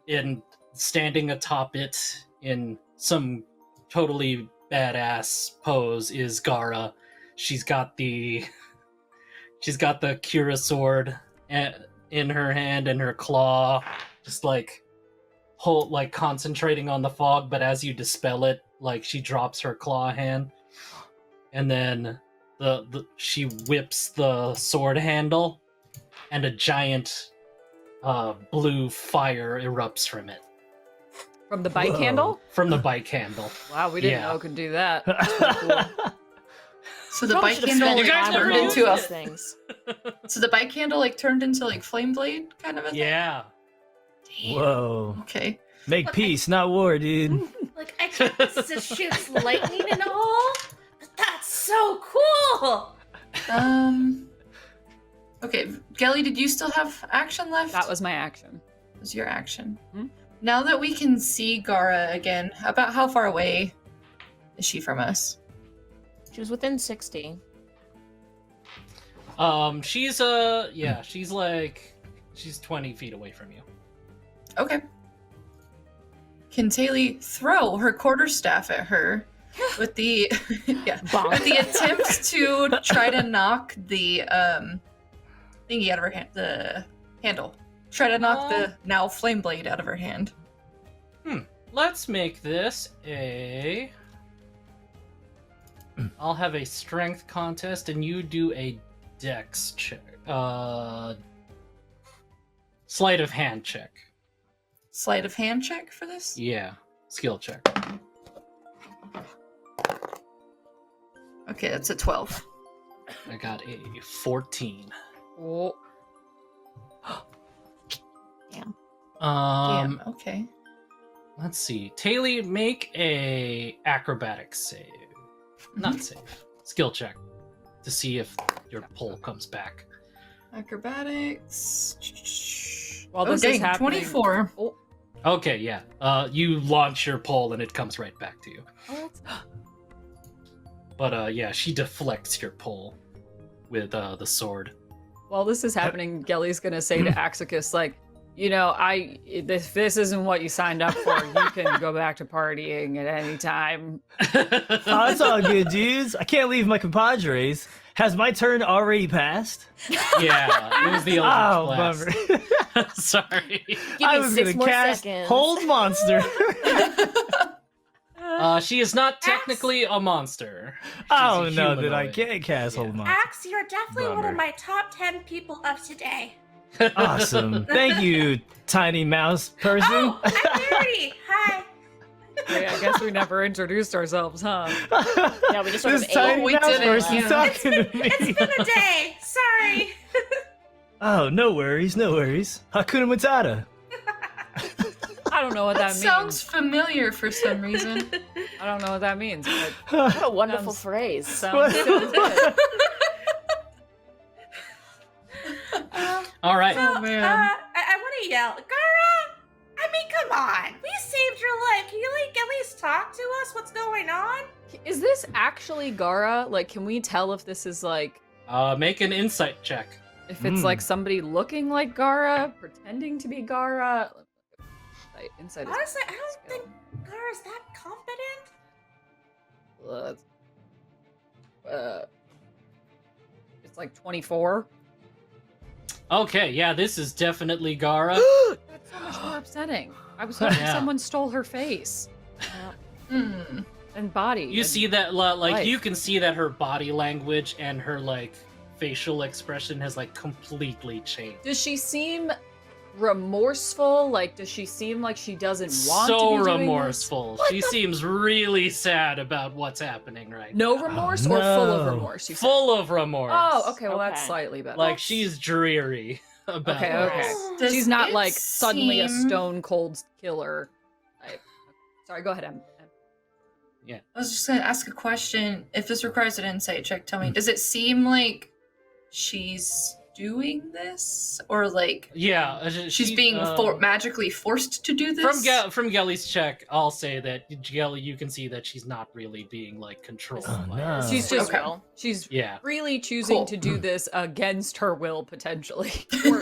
in standing atop it in some totally badass pose is Gara. She's got the Kira sword in her hand and her claw, just like concentrating on the fog. But as you dispel it, like she drops her claw hand, and then she whips the sword handle, and a giant blue fire erupts from it, From the bike Whoa. handle? from the bike handle. Wow, we didn't Yeah. know it could do that. That's pretty cool. So the Probably bike should've handle spent You guys like, never turned used into a it. things. so the bike handle like turned into like flame blade kind of a thing. Yeah. Damn. Whoa. Okay. Make peace, not war, dude. Like, I get this shoots lightning and all, but that's so cool! Okay, Gelly, did you still have action left? That was my action. was your action. Hmm? Now that we can see Gara again, about how far away is she from us? She was within 60. She's 20 feet away from you. Okay. Can Taylor throw her quarterstaff at her with the Bonk. with the attempt to try to knock the thingy out of her hand, the handle. Try to knock the now flame blade out of her hand. Let's make this I'll have a strength contest, and you do a dex check. Sleight of hand check. Sleight of hand check for this? Yeah, skill check. Okay, that's a 12. I got a 14. Oh, Damn, okay. Let's see. Taylor, make a acrobatics save. Not save. Skill check to see if your pole comes back. Acrobatics. while Oh, this dang, is happening. 24. Oh, Okay, yeah. You launch your pole and it comes right back to you. But yeah, she deflects your pole with the sword. while this is happening, Gelly's gonna say to Axicus, like, you know, this isn't what you signed up for. You can go back to partying at any time. Oh, it's all good, dudes. I can't leave my compadres. Has my turn already passed? Yeah, it was the Oh, Eldritch bummer. Blast. Sorry. Give I me was 6 gonna more cast seconds. Hold Monster. She is not technically a monster. She's Oh a no, that I humanoid. can't cast Hold Monster. Axe, you're definitely one Bummer. of my top 10 people of today. Awesome. Thank you, tiny mouse person. Oh, I'm Verity. Hi. Hey, I guess we never introduced ourselves, huh? Yeah, we just sort This of tiny ate we mouse didn't, person's yeah. talking to me. It's been a day. Sorry. Oh, no worries, no worries. Hakuna Matata. I don't know what that, That means. sounds familiar for some reason. I don't know what that means. But What a wonderful Sounds- phrase. sounds good. All right. Oh man. I want to yell, Gara! I mean, come on. We saved your life. Can you, like, at least talk to us? What's going on? Is this actually Gara? Like, can we tell if this is like, Make an insight check. if it's like somebody looking like Gara, pretending to be Gara? Insight is Honestly, I don't skill. think Gara's that confident. It's like 24. Okay, yeah, this is definitely Gara. That's so much more upsetting. I was hoping Yeah. someone stole her face Hmm. and body. You and- see that, like, life. you can see that her body language and her, like, facial expression has, like, completely changed. Does she seem remorseful? Like, does she seem like she doesn't want to So be doing remorseful. What She the- seems really sad about what's happening right this? No now. remorse or full of no. remorse? You said? Full of remorse. Oh, okay. Well, that's Okay. slightly better. Like, she's dreary about Okay, this. okay. Does She's not it like suddenly a seem- stone cold killer. Sorry, go ahead, Em. I was just gonna ask a question. If this requires an insight check, tell me. Does it seem like she's doing this, or like Yeah, she's being magically forced to do this? from Gelly's check, I'll say that Gelly, you can see that she's not really being like controlled. Oh, by no. it. She's just Okay. she's Yeah. really choosing Cool. to do this against her will, potentially, or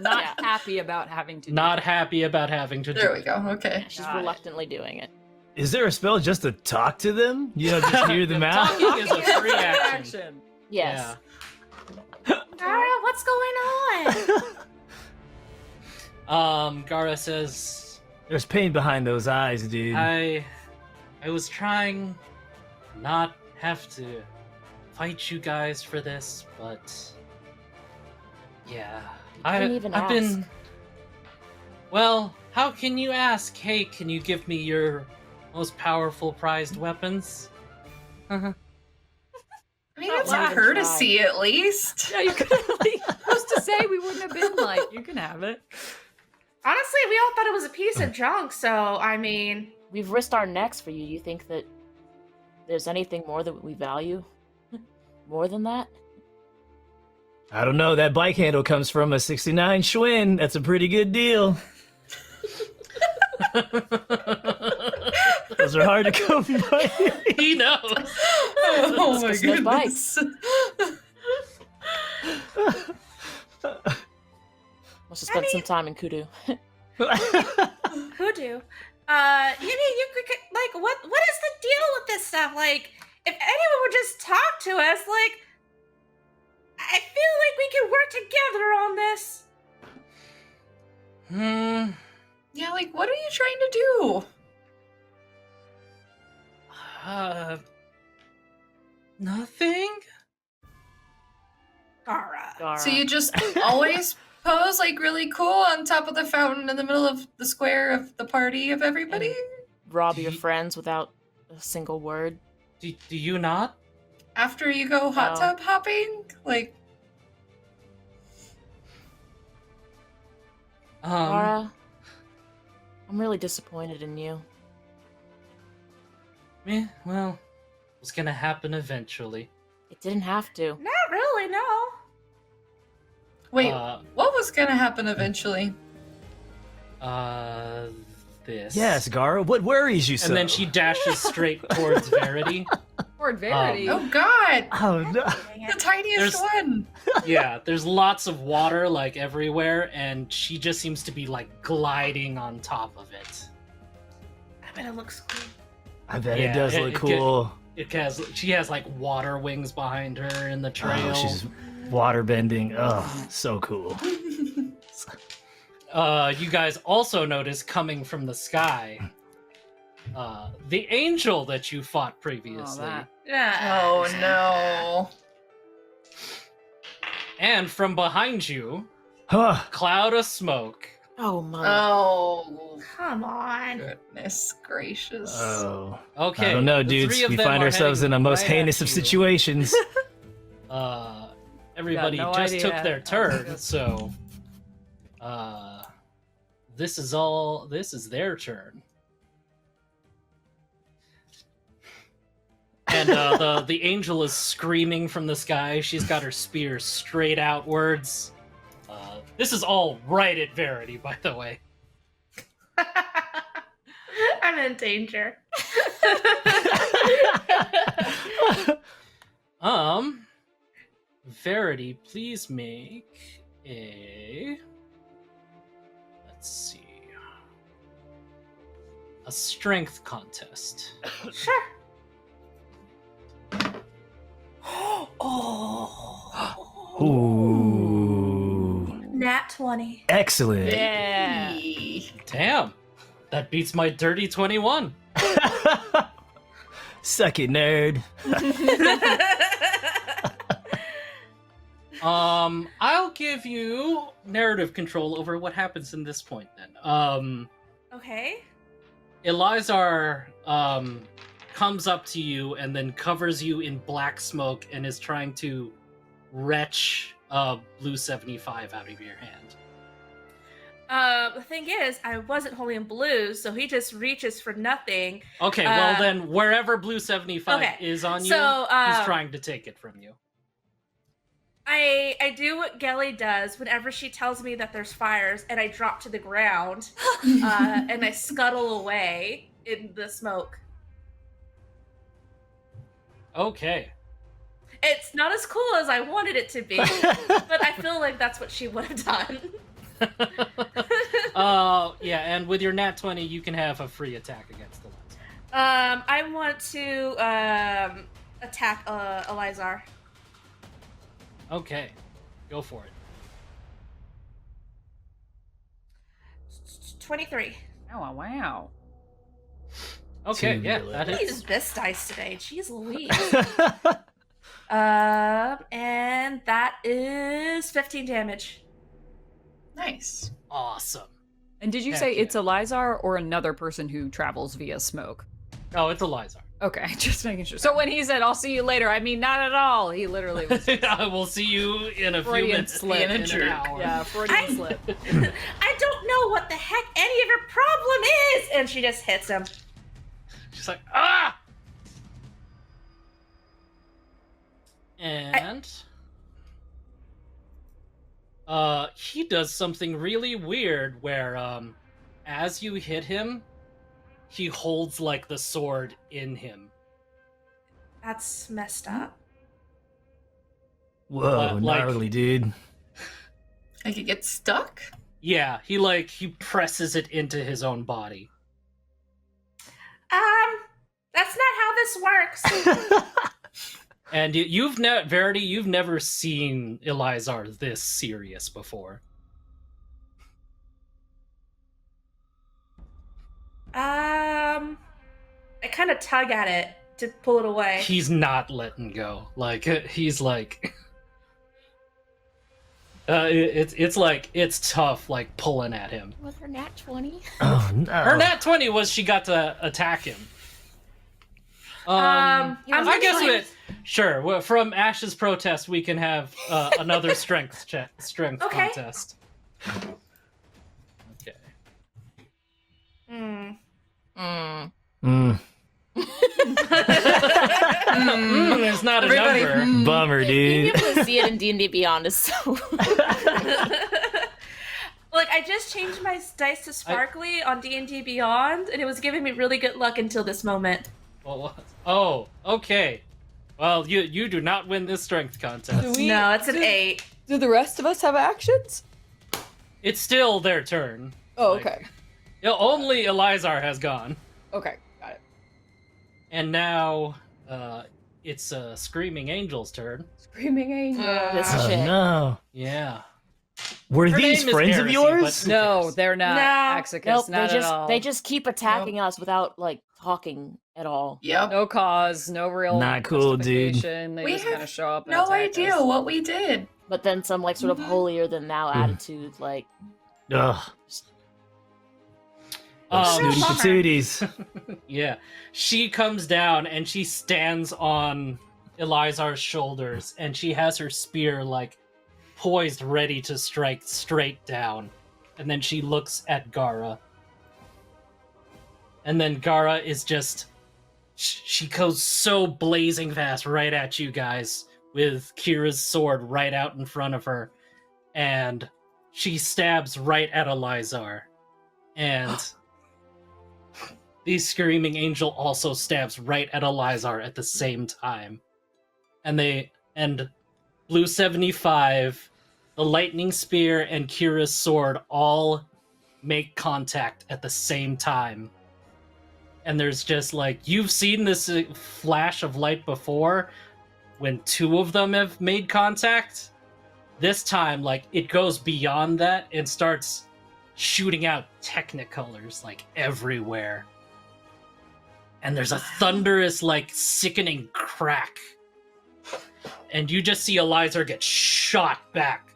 not Yeah. happy about having to. Not do happy about having to There do we it. go. Okay. Yeah, she's Got it. reluctantly doing it. Is there a spell just to talk to them? You know, just hear them out? Talking is a free it. action. Yes. Gara, what's going on? Gara says, There's pain behind those eyes, dude. I was trying not have to fight you guys for this, but yeah. couldn't even I've been ask. Well, how can you ask? Hey, can you give me your most powerful prized weapons? I mean, Not it's loud a and courtesy at least. Yeah, you could have supposed to say we wouldn't have been like, you can have it. Honestly, we all thought it was a piece of junk, so, I mean... We've risked our necks for you. You think that there's anything more that we value? More than that? I don't know. That bike handle comes from a 69 Schwinn. That's a pretty good deal. Those are hard to come by. He knows. Oh my It's 'cause no goodness. Must have spent some time in Kudu. Hoodoo. You could, like, what is the deal with this stuff? Like, if anyone would just talk to us, like, I feel like we can work together on this. Yeah, like, what are you trying to do? Nothing? Gara. Gara. So you just always pose like really cool on top of the fountain in the middle of the square of the party of everybody? rob Do your you- friends without a single word. Do you not? After you go hot No. tub hopping? Like, Gara, I'm really disappointed in you. Well, it was gonna happen eventually. It didn't have to. Not really, no. wait, Uh, what was gonna happen eventually? This. Yes, Gara. What worries you so? And then she dashes straight towards Verity. Word Verity. Oh god! Oh, no. Dang The it. tiniest There's- one! Yeah, there's lots of water like everywhere, and she just seems to be like gliding on top of it. I bet it looks cool. I bet Yeah, it does it- look it cool. She has like water wings behind her in the trail. Oh, she's water bending. Oh, so cool. You guys also notice coming from the sky, the angel that you fought previously, that. Yeah. Oh no. and from behind you, Huh. cloud of smoke. Oh my. Oh, Come on. goodness gracious. Oh. Okay, I don't know, the dudes. three of We them find are ourselves in heading the most right heinous at of you. situations. everybody no just idea. took their turn, so this is their turn. And the angel is screaming from the sky. She's got her spear straight outwards. This is all right at Verity, by the way. I'm in danger. Verity, please make a... Let's see. A strength contest. Sure. Ooh. Nat 20. Excellent. Yeah. Damn. That beats my dirty 21. Suck it, nerd. I'll give you narrative control over what happens in this point then. Okay. Elizar comes up to you and then covers you in black smoke and is trying to retch blue 75 out of your hand. The thing is, I wasn't holding blue, so he just reaches for nothing. Okay, well then wherever blue 75 okay, is on you, so, he's trying to take it from you. I do what Gelly does whenever she tells me that there's fires, and I drop to the ground, and I scuttle away in the smoke. Okay. It's not as cool as I wanted it to be, but I feel like that's what she would have done. Yeah, and with your nat 20, you can have a free attack against the lens. I want to attack Elizar. Okay, go for it. 23. Oh, wow. Okay, Two yeah, really. that What hits. is this dice today? Jeez Louise. And that is 15 damage. Nice. Awesome. And did you Heck say yeah. it's Elizar or another person who travels via smoke? Oh, it's Elizar. Okay, just making sure. So when he said, "I'll see you later," I mean, not at all. He literally was I will see you in a few Freudian minutes. slip. In an Jerk. hour. yeah, Freudian slip. I don't know what the heck any of your problem is! And she just hits him. She's like, ah! And he does something really weird where as you hit him, he holds like the sword in him. That's messed up. Whoa, But, like- gnarly, dude. I could get stuck? Yeah, he presses it into his own body. That's not how this works. And Verity, you've never seen Elizar this serious before. I kind of tug at it to pull it away. He's not letting go. Like he's like, it's tough. Like pulling at him. With her nat 20. Oh, no. Her nat 20 was she got to attack him. I'm I guess gonna- sure. Well, from Ash's protest, we can have another strength Okay. contest. Okay. Hmm. Mm. Mm, It's not Everybody, a number. bummer, Being dude. able to see it in D&D Beyond is so... Like, I just changed my dice to sparkly on D&D Beyond, and it was giving me really good luck until this moment. Oh, okay. Well, you do not win this strength contest. No, it's an 8. Do the rest of us have actions? It's still their turn. Oh, Like- okay. Yeah, only Elizar has gone. Okay, got it. And now, it's Screaming Angel's turn. Screaming angel. This Oh, shit. no. Yeah. Were Her these name is friends of Heresy, yours? but- No, they're not. No. Axicus, Nope, not at all. they just keep attacking us without like talking at all. Yep. No cause, no real Not cool, dude. justification. They We just have kind of show up and No attack idea us. what we did. But then some like sort of holier than thou attitude, like Ugh. Um, Snooty patooties. Yeah. She comes down and she stands on Elizar's shoulders, and she has her spear like poised, ready to strike straight down. And then she looks at Gara. And then Gara is just... She goes so blazing fast right at you guys with Kira's sword right out in front of her. And she stabs right at Elizar. And the Screaming Angel also stabs right at Elizar at the same time. And Blue 75, the Lightning Spear, and Kira's sword all make contact at the same time. And there's just like, you've seen this flash of light before when two of them have made contact. This time, like, it goes beyond that and starts shooting out technicolors like everywhere. And there's a thunderous, like, sickening crack. And you just see Elizar get shot back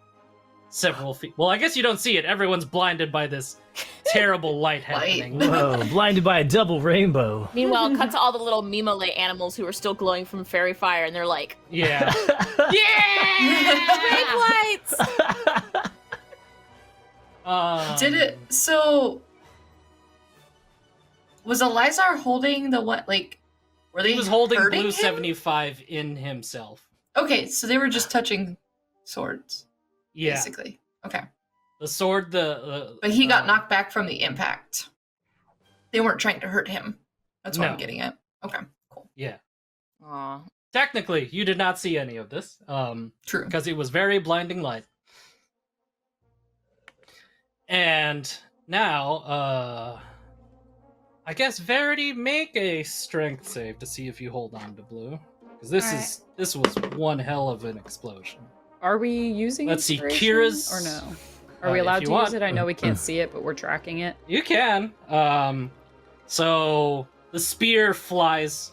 several feet. Well, I guess you don't see it. Everyone's blinded by this terrible light happening. Whoa, blinded by a double rainbow. Meanwhile, cut to all the little Mimolette animals who are still glowing from fairy fire, and they're like, Yeah. "Big lights!" Did it? So was Elizar holding the what? Like, were they? He was holding hurting Blue him? 75 in himself. Okay, so they were just touching swords, Yeah. basically. Okay, The sword, but he got knocked back from the impact. They weren't trying to hurt him. That's what No. I'm getting at. Okay, cool. Yeah. Aw. Technically, you did not see any of this. True. Because it was very blinding light. And now, I guess Verity, make a strength save to see if you hold on to Blue. Because this was one hell of an explosion. Are we using Let's see, inspiration Kira's- or no? Are we if allowed you to want. use it? I know we can't see it, but we're tracking it. You can. So the spear flies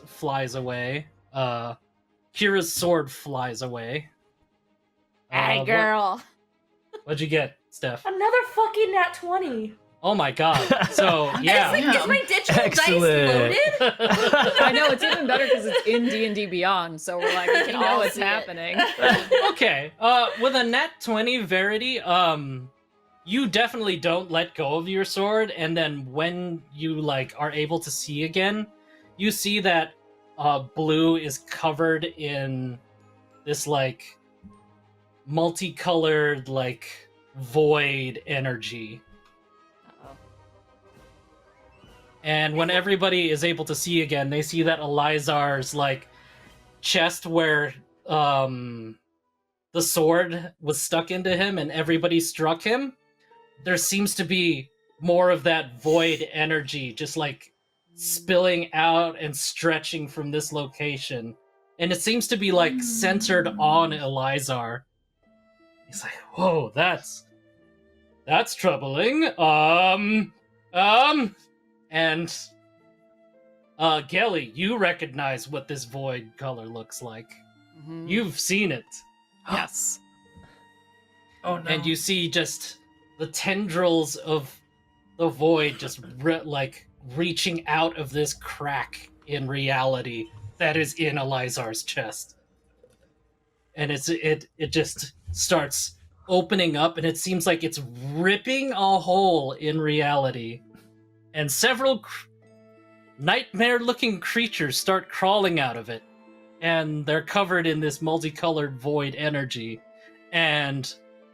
away. Kira's sword flies away. Atta girl. What'd you get, Steph? Another fucking nat 20. Oh my god. So yeah. Is my digital Excellent. dice loaded? I know it's even better because it's in D&D Beyond, so we're like, we can all know it's see it. happening. Okay. With a nat 20 Verity, you definitely don't let go of your sword, and then when you like are able to see again, you see that Blue is covered in this like multicolored like void energy. Uh-oh. And when everybody is able to see again, they see that Elizar's like chest where the sword was stuck into him and everybody struck him, there seems to be more of that void energy just like spilling out and stretching from this location. And it seems to be like centered on Elizar. He's like, whoa, that's troubling. And Gelly, you recognize what this void color looks like. Mhm. You've seen it. Yes. Oh no. And you see just the tendrils of the void just like reaching out of this crack in reality that is in Elizar's chest. And it just starts opening up, and it seems like it's ripping a hole in reality. And several nightmare-looking creatures start crawling out of it. And they're covered in this multicolored void energy. And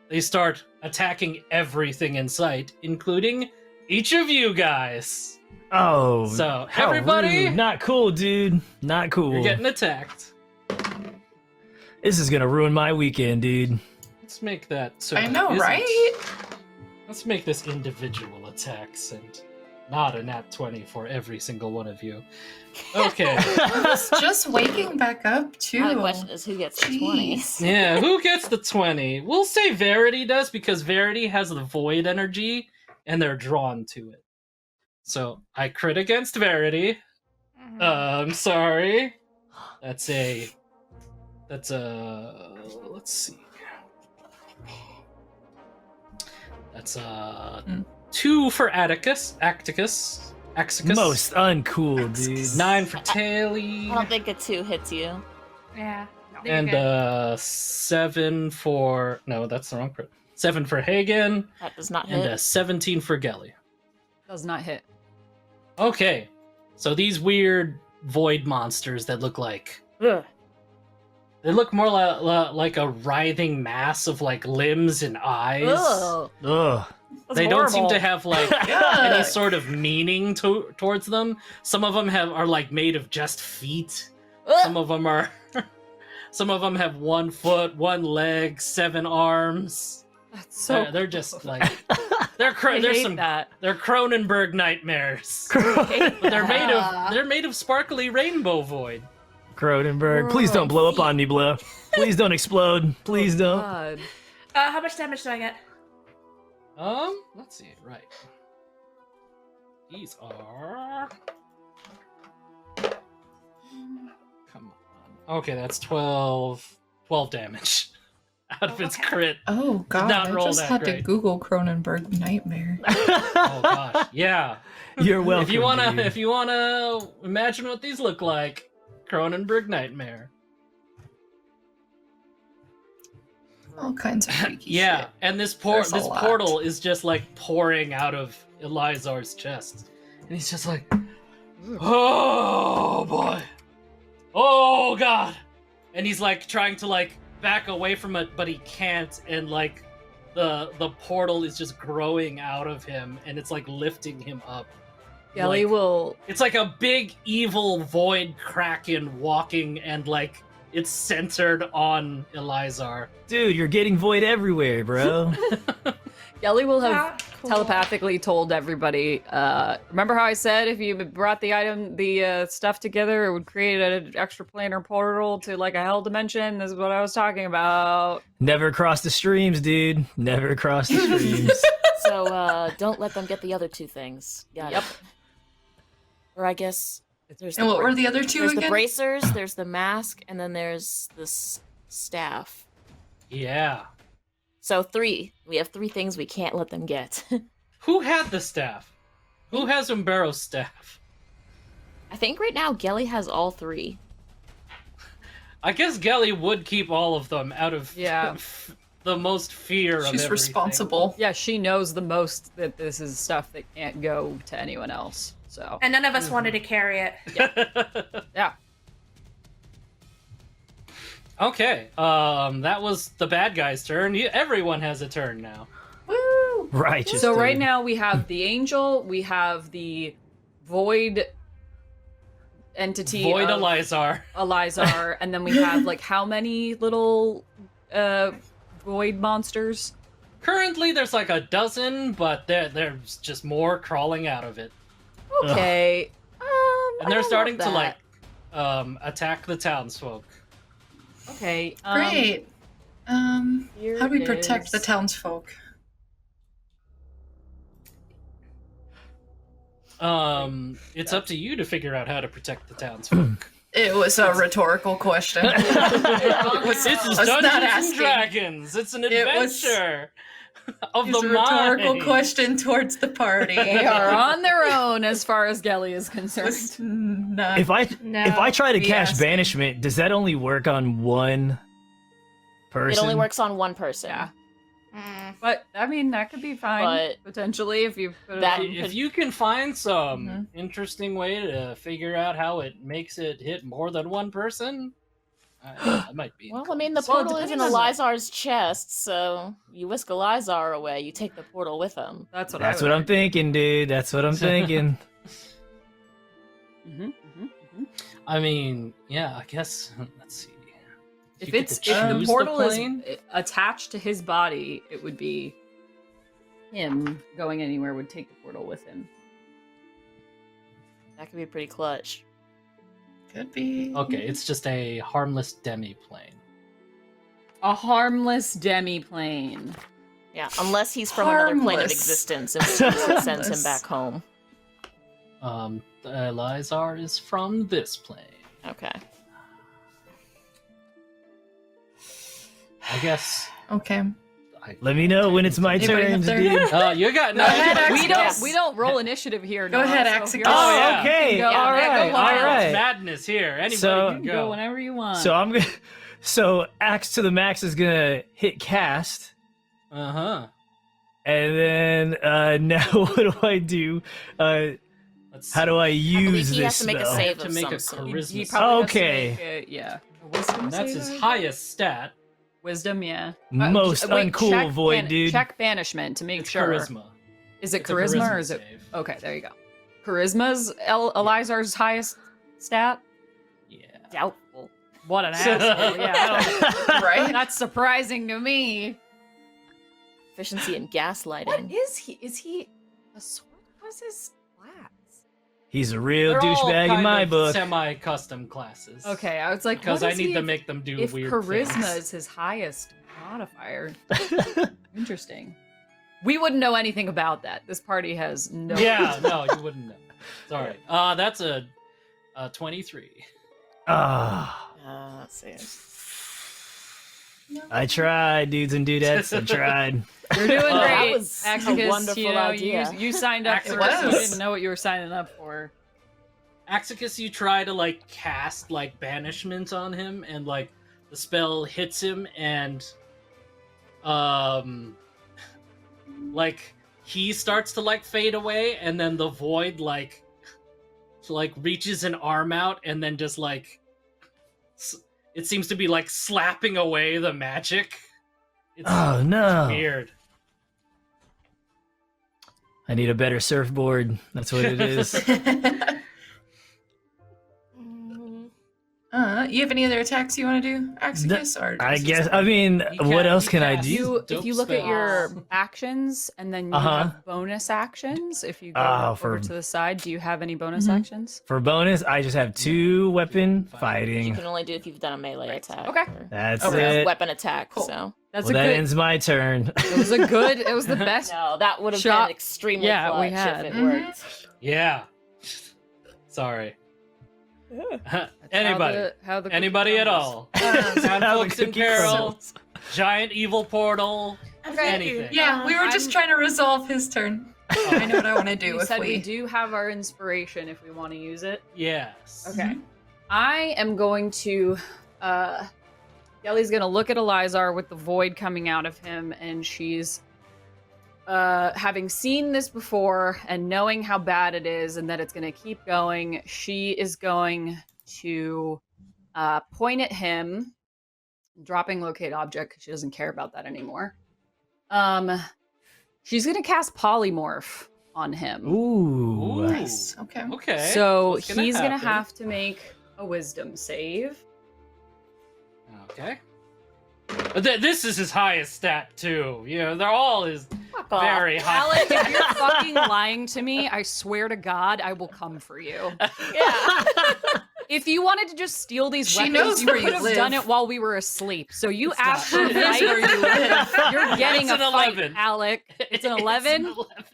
they start attacking everything in sight, including each of you guys. Oh, So, how everybody, rude. Not cool, dude. Not cool. you're getting attacked. This is gonna ruin my weekend, dude. Let's make that so I know, it isn't- right? Let's make this individual attacks and not a nat 20 for every single one of you. Okay. I was just waking back up too. Now the question is, who gets the 20? Jeez. Yeah, who gets the 20? We'll say Verity does, because Verity has the void energy and they're drawn to it. So I crit against Verity. I'm sorry. That's a let's see. That's 2 for Atticus. Most uncool, dude. 9 for Taily. I don't think a 2 hits you. Yeah. And 7 for no, that's the wrong crit. 7 for Hagen, That does not and hit. 17 for Gelly. Does not hit. Okay, so these weird void monsters that look like Ugh. they look more like a writhing mass of like limbs and eyes. Ugh. Ugh. That's They don't seem horrible. to have like any sort of meaning towards them. Some of them are like made of just feet. Ugh. Some of them are. Some of them have 1 foot, 1 leg, 7 arms. That's so. They're just like they're I there's hate some that. they're Cronenberg nightmares. But they're made of sparkly rainbow void. Cronenberg, please don't blow up on me, Blow. Please don't explode. Please don't. God. How much damage do I get? Let's see. Right. These are. Come on. Okay, that's 12 damage out of its Okay. crit. Oh god, not I roll just that had to great. Google Cronenberg nightmare. Oh gosh, yeah. You're welcome. If dude. you wanna imagine what these look like, Cronenberg nightmare. All kinds of freaky Yeah, shit. and this There's a this lot. portal is just like pouring out of Elizar's chest, and he's just like, oh boy, oh god, and he's like trying to like back away from it, but he can't, and like the portal is just growing out of him, and it's like lifting him up. Gelly Like, will. it's like a big evil void kraken walking, and like it's centered on Elizar. Dude, you're getting void everywhere, bro. Gelly will have Ah, cool. telepathically told everybody. Remember how I said if you brought the stuff together, it would create an extraplanar portal to like a hell dimension? This is what I was talking about. Never cross the streams, dude. Never cross the streams. So don't let them get the other 2 things. Got Yep. it. Or I guess there's And the what were the other 2 there's again? the bracers, there's the mask, and then there's the staff. Yeah. So 3. We have 3 things we can't let them get. Who had the staff? Who has Umbero's staff? I think right now Gelly has all 3. I guess Gelly would keep all of them out of Yeah. the most fear of She's everything. responsible. Yeah, she knows the most that this is stuff that can't go to anyone else. So And none of us wanted to carry it. yeah. Okay, that was the bad guy's turn. Everyone has a turn now. Woo! Righteous. So right dude. now we have the angel, we have the void entity, Void of Elizar. Elizar, and then we have like how many little void monsters? Currently, there's like a dozen, but there's just more crawling out of it, Okay. and they're I starting love to like that. attack the townsfolk. Okay. Great. Here How do we protect is- the townsfolk? It's up to you to figure out how to protect the townsfolk. It was a rhetorical question. This is I was not Dungeons and asking. Dragons. It's an It was- adventure of It's the a rhetorical mind. question towards the party. They are on their own as far as Gelly is concerned. Just not- If I try to be cast asking. banishment, does that only work on one person? It only works on one person. Yeah. Mm. But I mean, that could be fine But- potentially if you put That- it on. If you can find some Mhm. interesting way to figure out how it makes it hit more than one person, that might be. Well, I mean, the Well, it portal is in depends on Elizar's chest, so you whisk Elizar away, you take the portal with him. That's what That's I what I'm thinking, dude. That's what I'm thinking. I mean, yeah, I guess. Let's see. If You get it's to if the choose portal is plane? attached to his body, it would be him going anywhere would take the portal with him. That could be pretty clutch. Could be. Okay, it's just a harmless demi-plane. A harmless demi-plane. Yeah, unless he's from another plane of Harmless. existence and sends him Harmless. back home. Elizar is from this plane. Okay. I guess Okay. Let me know when it's my Anybody turn up to there? do. You got Go ahead, We We don't roll initiative here. Go Noah, ahead, so Axel. if you're- Oh, Oh, yeah. okay. Go. All Yeah, right. go All wild. It's right. madness here. Anybody So- can You go. go whenever you want. So I'm gonna. So axe to the max is gonna hit cast, Uh-huh. and then now what do I do? Let's How do I I believe use he has this to make a spell? save To of make some a sort. charisma He save. probably Okay. has to make a wisdom That's save, his I think? highest stat. Wisdom, yeah. Most wait, uncool check void, dude. Check banishment to make It's sure. charisma. Is it It's a charisma or is it? save. Okay, there you go. Charisma's Elizar's highest stat. Yeah. Doubtful. What an asshole! Yeah, I don't- Right? that's surprising to me. Efficiency and gaslighting. What is he? Is he a sword? What's his class? He's a real They're all douchebag in kind my of book. semi-custom classes. Okay, I was like, Because what I is need he to if- make them do if weird charisma things. is his highest modifier. Interesting. We wouldn't know anything about that. This party has no. Yeah, no, you wouldn't know. Sorry. That's a 23. Ah, Let's see. I tried, dudes and dudettes. I tried. You're doing Oh, great. that was a Axicus, wonderful you know, idea. You signed up for Axicus. this. You didn't know what you were signing up for. Axicus, you try to like cast like banishment on him, and like the spell hits him, and like he starts to like fade away, and then the void like reaches an arm out, and then just like it seems to be like slapping away the magic. It's Oh no! weird. I need a better surfboard. That's what it is. You have any other attacks you want to do, Axicus? Or I is this- guess. I mean, You what can- else you can I can. do? If you look at your actions and then you Uh-huh. have bonus actions, if you go Oh, over for- to the side, do you have any bonus Mhm. actions? For bonus, I just have 2 weapon You fighting. can only do if you've done a melee attack. Okay. or That's Okay. it. weapon attack. Cool. So That's Well, a that good. ends my turn. It was a good. It was the best. no, that would have Shot- been extremely Yeah, we clutch had. if it Mhm. worked. Yeah. Sorry. That's Anybody? how the cookie Anybody at crumbles. all? How the Conflicts in cookie peril, crumbles. giant evil portal, anything. Yeah, we were just I'm- trying to resolve his turn. I know what I want to do You if said we we. do have our inspiration if we want to use it. Yes. Okay. I am going to. Gelly's gonna look at Elizar with the void coming out of him, and she's having seen this before and knowing how bad it is and that it's gonna keep going. She is going to point at him, dropping locate object because she doesn't care about that anymore. She's gonna cast polymorph on him. Ooh. Ooh. Nice. Okay. Okay. So what's he's gonna happen? have to make a wisdom save. Okay. But this is his highest stat too. You know, they're all his Fuck off. very high. Alec, if you're fucking lying to me, I swear to God, I will come for you. Yeah. If you wanted to just steal these She weapons, knows you where could you have live. done it while we were asleep. So you It's not asked for true. a She knows fight. where you live. You're getting It's a an fight, 11. Alec. It's an It's 11. an 11.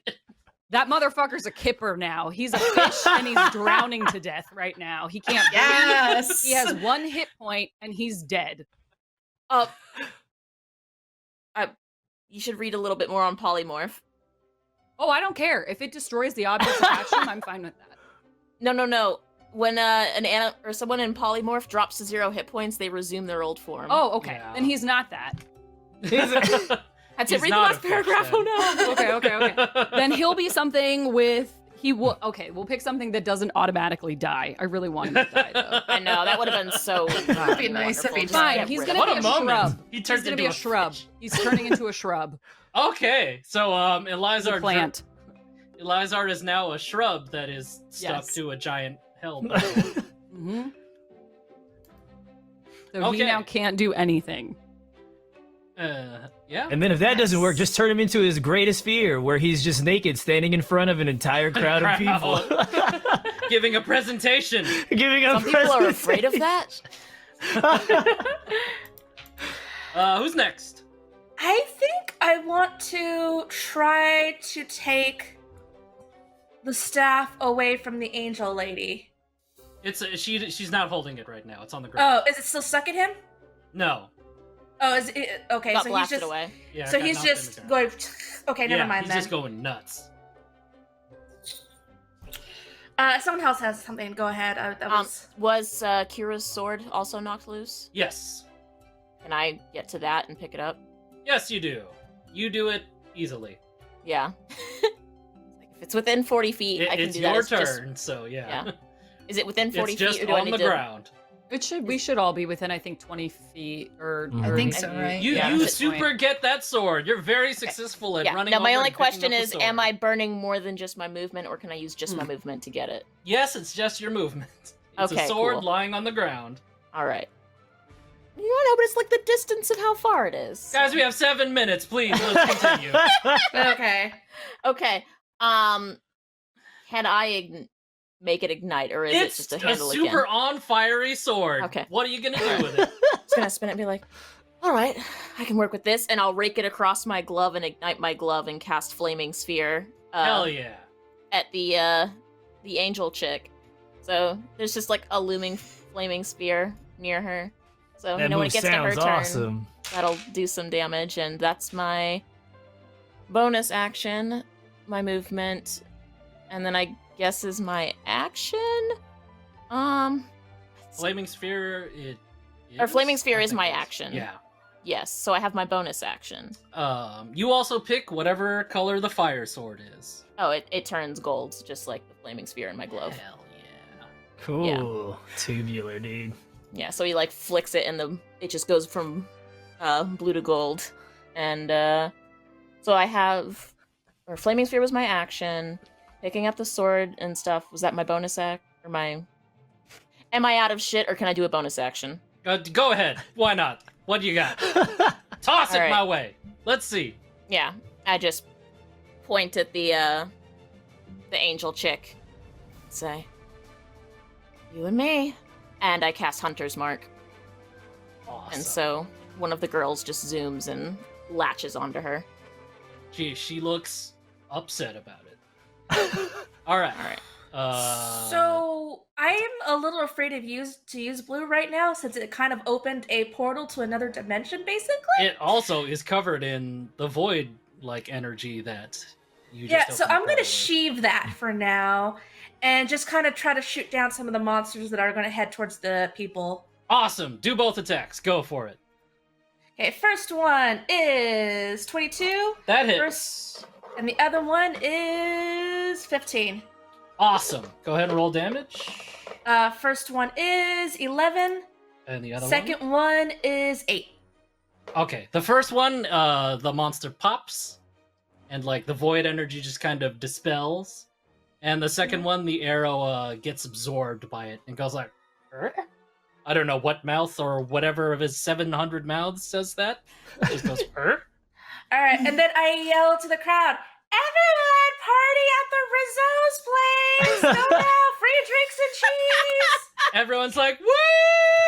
That motherfucker's a kipper now. He's a fish and he's drowning to death right now. He can't breathe. Yes. He has 1 hit point and he's dead. You should read a little bit more on polymorph. Oh, I don't care. If it destroys the objects attached to him, I'm fine with that. No. When or someone in polymorph drops to 0 hit points, they resume their old form. Oh, okay. Yeah. Then he's not that. Had to He's read the not last a fish, paragraph. then. Oh no. Okay. Then he'll be something with we'll pick something that doesn't automatically die. I really want him to die though. I know that would have been so. That'd be nice if he wonderful. Fine, Get he's rid gonna of What be it. a a moment! shrub. He He's turns gonna into be a shrub. fish. He's turning into a shrub. Okay, so He's Elizar a plant. Elizar is now a shrub that is stuck Yes. to a giant hell. Mm-hmm. So he Okay. now can't do anything. Yeah. And then if that doesn't work, just turn him into his greatest fear, where he's just naked, standing in front of an entire crowd of people, Giving a presentation. giving up. Some people are afraid of that. Who's next? I think I want to try to take the staff away from the angel lady. It's she's not holding it right now. It's on the ground. Oh, is it still stuck at him? No. Oh, is it okay? Got So he's blasted just away. Yeah, so got he's knocked in just the ground. going. Okay, never Yeah, mind he's then. just going nuts. Someone else has something. Go ahead. That was. Was Kira's sword also knocked loose? Yes. Can I get to that and pick it up? Yes, you do. You do it easily. Yeah. Like, if it's within 40 feet, I can It's do that. your It's just- turn, so yeah. yeah. Is it within 40 It's just feet, or do I on need the to? ground. We should all be within, I think, 20 feet or. Mhm. I or think maybe- so, right? You Yeah. you at this super point. get that sword. You're very successful at Yeah. running. Now my over only and picking question up the is, am sword. I burning more than just my movement, or can I use just my movement to get it? Yes, it's just your movement. It's Okay, a sword cool. lying on the ground. All right. You know, but it's like the distance of how far it is. Guys, we have 7 minutes. Please, let's continue. Okay. Okay. Can I make it ignite, or is it It's just a a handle super again? on fiery sword. Okay. What are you gonna do with it? I'm just gonna spin it and be like, all right, I can work with this, and I'll rake it across my glove and ignite my glove and cast flaming sphere. Hell yeah. At the angel chick. So there's just like a looming flaming spear near her. So That when move it gets to her sounds turn, awesome. that'll do some damage, and that's my bonus action, my movement, and then I guess is my action. Flaming sphere. Or flaming sphere I is think my it action. Yeah. Yes, so I have my bonus action. You also pick whatever color the fire sword is. Oh, it turns gold, just like the flaming sphere in my glove. Hell yeah. Cool. Tubular, dude. Yeah, so he like flicks it, and it just goes from blue to gold, and so I have, or flaming sphere was my action, picking up the sword and stuff. Was that my bonus act or my? Am I out of shit, or can I do a bonus action? Go ahead. Why not? What do you got? Toss it All right. my way. Let's see. Yeah, I just point at the angel chick, say, "You and me," and I cast Hunter's Mark. Awesome. And so one of the girls just zooms and latches onto her. She looks upset about it. All right. All right. So I'm a little afraid to use blue right now, since it kind of opened a portal to another dimension, basically. It also is covered in the void like energy that you just Yeah, so opened I'm the gonna portal with. sheave that for now, and just kind of try to shoot down some of the monsters that are gonna head towards the people. Awesome. Do both attacks. Go for it. Okay, first one is 22, That hits. First- and the other one is 15. Awesome. Go ahead and roll damage. First one is 11. And the other Second one is 8. one? Okay. The first one, the monster pops, and like the void energy just kind of dispels. And the second one, the arrow gets absorbed by it and goes like, "Er?" I don't know what mouth or whatever of his 700 mouths says that. It just goes, "Er?" All right, and then I yell to the crowd, "Everyone, party at the Rizzo's place! Go now, free drinks and cheese!" Everyone's like, "Woo!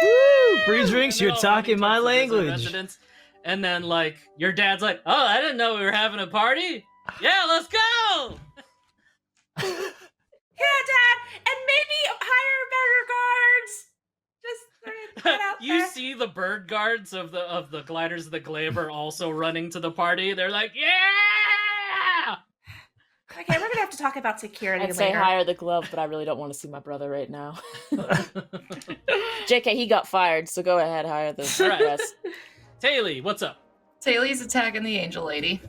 Woo! Free drinks, And they're you're all talking running my towards the Rizzo language. residence. And then, like, your dad's like, "Oh, I didn't know we were having a party. Yeah, let's go!" Yeah, Dad, and maybe hire better guards. Just throwing that out You there. see the bird guards of the gliders of the glaive also running to the party. They're like, "Yeah!" Okay, we're gonna have to talk about security I'd say later. hire the glove, but I really don't want to see my brother right now. JK, he got fired, so go ahead, hire the Alright. rest. Taylor, what's up? Taylor's attacking the angel lady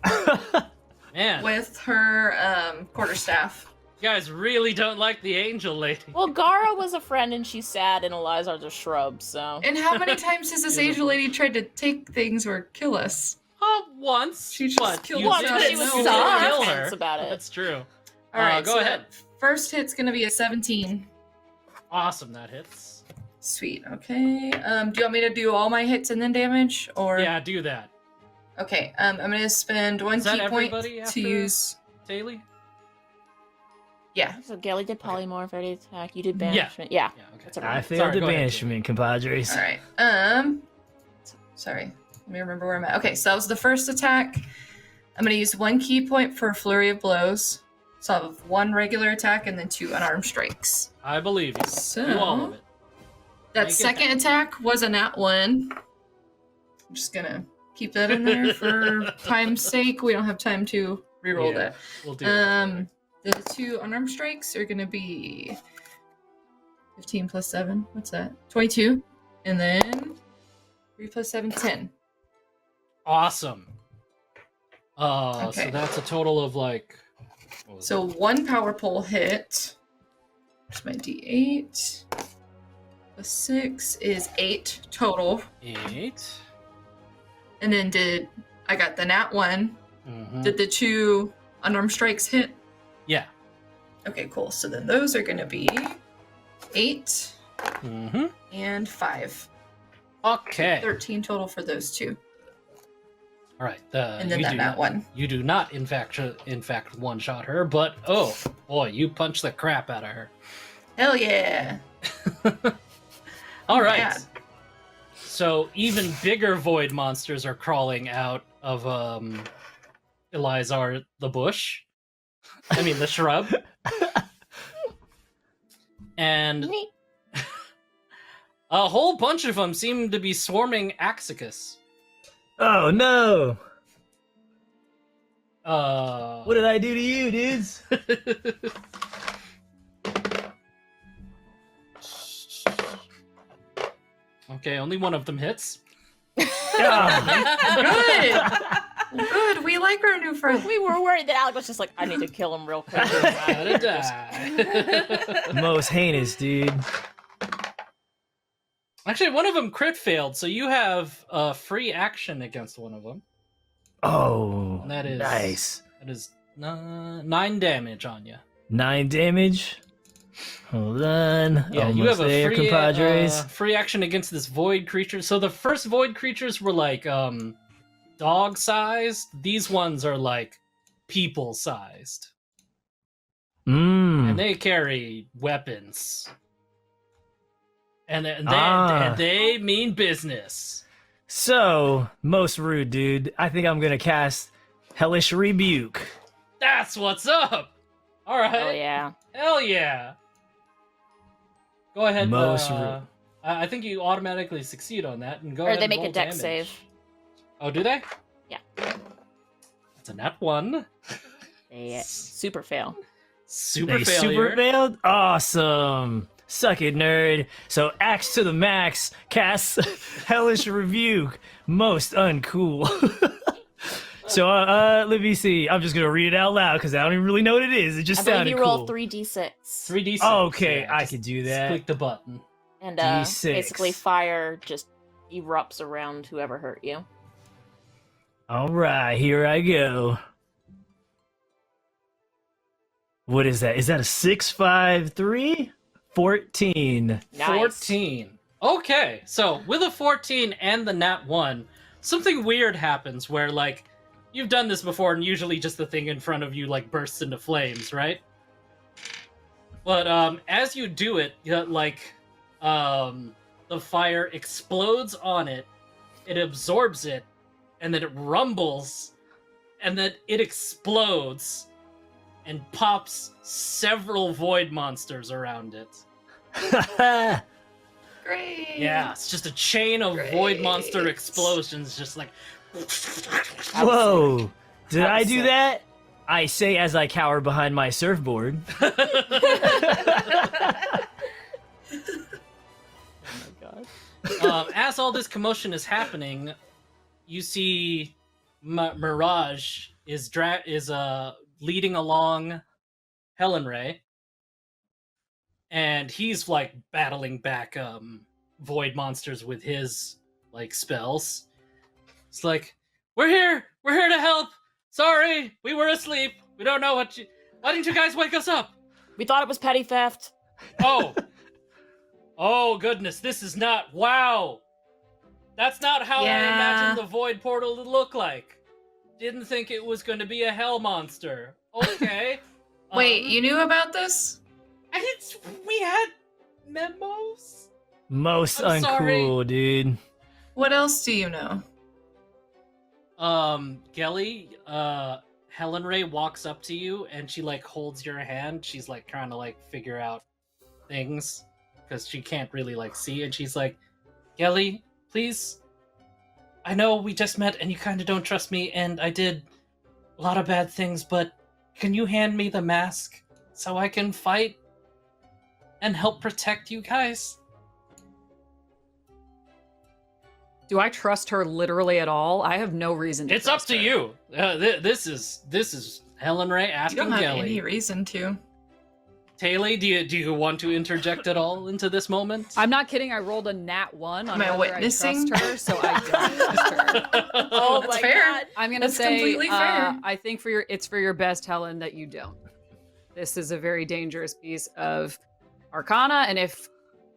Man, with her quarterstaff. you guys really don't like the angel lady. Well, Gara was a friend, and she's sad, and Elizar's a shrub, so... And how many times has this angel lady tried to take things or kill us? Once, She just but killed you us. didn't She was know soft. to kill her. Intense about it. That's true. All right, go so ahead. First hit's gonna be a 17. Awesome, that hits. Sweet. Okay. Do you want me to do all my hits and then damage, or? Yeah, do that. Okay. I'm gonna spend one Is that key point everybody after- to use. Taylor? Yeah. So Gally did polymorph, already attack, you did Yeah. banishment. Yeah. Yeah, okay. That's I alright. failed Sorry, the go ahead, banishment, compadres. All right. Sorry. Let me remember where I'm at. Okay, so that was the first attack. I'm gonna use one key point for flurry of blows. So I have one regular attack and then 2 unarmed strikes. I believe you. So Do all of it. that Make it second attack was a nat 1. I'm just gonna keep that in there for time's sake. We don't have time to reroll Yeah, that. we'll do it. The 2 unarmed strikes are gonna be 15 plus 7. What's that? 22. And then 3 plus 7, 10. Awesome. So Okay. that's a total of like. What was So it? 1 power pole hit. There's my d8. Plus 6 is 8 total. 8. And then I got the nat 1. Mhm. Did the 2 unarmed strikes hit? Yeah. Okay, cool. So then those are going to be 8 Mm-hmm. and 5. Okay. 13 total for those 2. All right. And then you that do nat not, 1. You do not, in fact, one-shot her, but oh boy, you punched the crap out of her. Hell yeah. All right. Mad. So even bigger void monsters are crawling out of Elizar the bush. I mean the shrub. And Neat. a whole bunch of them seem to be swarming Axicus. Oh no! What What did I do to you, dudes? Okay, only one of them hits. Ah. Good. We like our new friend. We were worried that Alec was just like, I need to kill him real quick. Gotta die. Most heinous, dude. Actually, one of them crit failed, so you have free action against one of them. Oh, And that is nice. That is 9 damage on you. 9 damage. Hold on. Yeah, Almost you have a there, free compadres. free action against this void creature. So the first void creatures were like dog sized. These ones are like people sized, and they carry weapons, and they mean business. So, most rude, dude. I think I'm gonna cast Hellish Rebuke. That's what's up. All right. Oh yeah. Hell yeah. Go ahead. Most rude. I think you automatically succeed on that, and go Or ahead. they and make a roll dex damage. save. Oh, do they? Yeah. That's a nat 1. Yeah. Super fail. Super They failure. super failed? Awesome. Suck it, nerd. So, axe to the max, cast Hellish Rebuke. Most uncool. So, let me see. I'm just gonna read it out loud because I don't even really know what it is. It just I believe sounded you cool. roll 3d6. 3d6. Okay, yeah, I just could do that. Click the button. And D6. basically fire just erupts around whoever hurt you. All right, here I go. What is that? Is that a 6, 5, 3? 14. Nice. 14. Okay, so with a 14 and the nat 1, something weird happens where, like, you've done this before, and usually just the thing in front of you, like, bursts into flames, right? But as you do it, the fire explodes on it, it absorbs it, and then it rumbles, and then it explodes and pops several void monsters around it. Great. Yeah, it's just a chain of void monster Great. explosions, just like. Whoa. Did That I was do sick. that? I say as I cower behind my surfboard. Oh my god. As all this commotion is happening, you see Mirage is leading along Helen Ray, and he's like battling back void monsters with his like spells. It's like, we're here to help. Sorry, we were asleep. We don't know why didn't you guys wake us up? We thought it was petty theft. Oh goodness, this is not, wow. That's not how I Yeah. imagined the void portal to look like. Didn't think it was going to be a hell monster. Okay. Wait, you knew about this? We had memos? Most I'm uncool, dude. What else do you know? Gelly, Helen Ray walks up to you and she like holds your hand. She's like trying to like figure out things because she can't really like see, and she's like, Gelly, please, I know we just met and you kind of don't trust me, and I did a lot of bad things, but can you hand me the mask so I can fight and help protect you guys? Do I trust her literally at all? I have no reason to It's up trust to her. you. This is Helen Ray You asking don't have Kelly. any reason to. Taylor, do you want to interject at all into this moment? I'm not kidding. I rolled a nat 1 on Am I whether witnessing? I trust her, so I don't trust her. Oh That's my fair. god. I'm gonna That's say, completely fair. I think it's for your best, Helen, that you don't. This is a very dangerous piece of Arcana, and if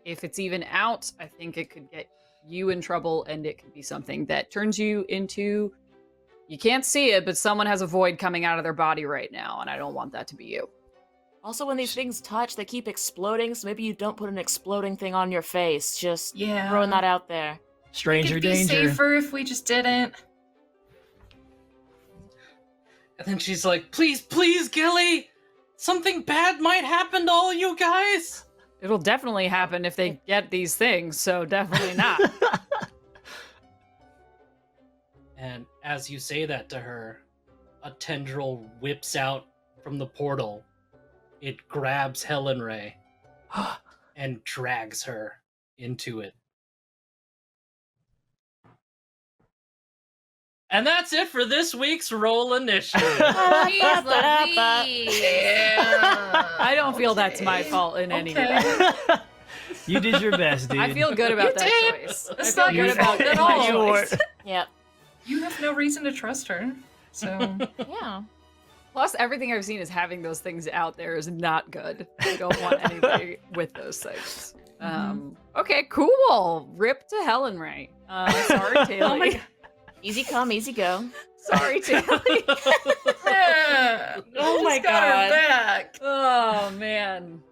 it's even out, I think it could get you in trouble, and it could be something that turns you into. You can't see it, but someone has a void coming out of their body right now, and I don't want that to be you. Also, when these things touch, they keep exploding, so maybe you don't put an exploding thing on your face. Just Yeah. throwing that out there. Stranger It'd be danger. safer if we just didn't. And then she's like, please, Gilly! Something bad might happen to all you guys! It'll definitely happen if they get these things, so definitely not. And as you say that to her, a tendril whips out from the portal. It grabs Helen Ray and drags her into it. And that's it for this week's Roll Initiative. Jeez Louise. Yeah. I don't feel that's my fault in any way. Okay. You did your best, dude. I feel good about You that did. choice. It's I feel not your good about fault at my all. choice. Yep. You have no reason to trust her. So Yeah. Plus, everything I've seen is having those things out there is not good. I don't want anybody with those things. Okay, cool. Rip to Helen Ray. Sorry, Taylor. Oh my god. Easy come, easy go. Sorry, Taylor. yeah. Oh my She's got her God. back. Oh man.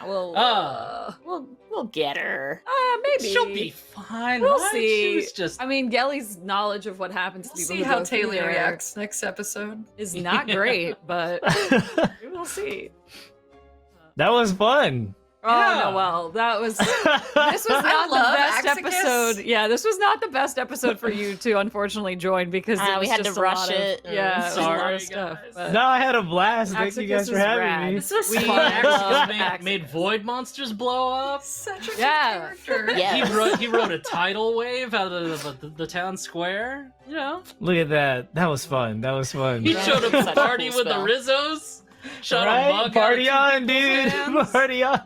We'll get her. Maybe She'll be fine. We'll right? see. She was just I mean, Gelly's knowledge of what happens to We'll people see who how go through Taylor there reacts next episode. is not great, but we'll see. That was fun. Oh Yeah. no, well, that was this was not the love best Axicus. episode. Yeah, this was not the best episode for you to unfortunately join because it we was had to just a rush lot of- it. Yeah, it was a lot Sorry, of stuff. guys. But No, I had a blast. Thank you Axicus guys for was having rad. me. This was We fun. love Axicus made Axicus. void monsters blow up. Such a Yeah. good character. Yeah. He wrote a tidal wave out of the town square. You know, Look at that. That was fun. That was fun. he Yeah. showed up Such to a party cool with spell. the Rizzos. Shot a Right? bug Party out of on, two dude. people's hands. Party on.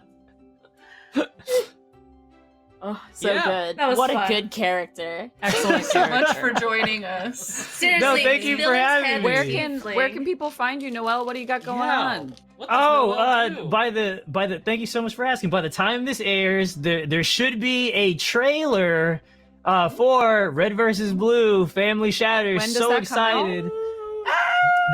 Oh, so Yeah. good. That was What fun. a good character. Excellent So much character. for joining us. Seriously, thank you for villains having have me. Where can people find you, Noelle? What do you got going on? What does Oh, Noelle do? by the thank you so much for asking. By the time this airs, there should be a trailer for Red versus Blue Family Shatters. When does So that come out? excited.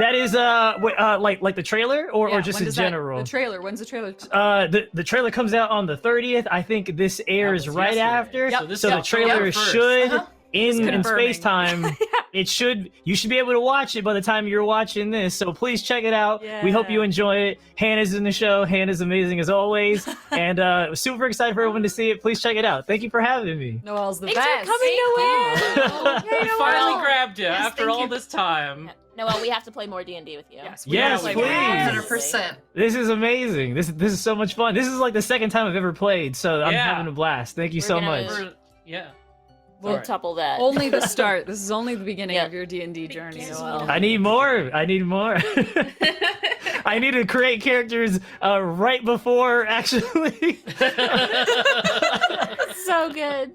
That is like the trailer or Yeah, just when in does that- general. the trailer. When's the trailer? The trailer comes out on the 30th. I think this airs was right yesterday. after. So this So is the trailer October 1st. should Uh-huh. in confirming. space time. You should be able to watch it by the time you're watching this. So please check it out. We hope you Yeah. enjoy it. Hannah's in the show. Hannah's amazing as always, and super excited for everyone to see it. Please check it out. Thank you for having me. Noelle's the Thanks best. for coming, Noelle. We finally Noelle. grabbed you Yes, after thank all you. this time. Noelle, we have to play more D&D with you. Yes, Yes, gotta play please. more. 100%. This is amazing. This is so much fun. This is like the second time I've ever played, so I'm Yeah. having a blast. Thank you We're so gonna- much. Yeah. We'll Alright. tuple that. Only the start. This is only the beginning Yeah. of your D&D journey, Yes, Noelle. I need more. I need more. I need to create characters right before actually. So good.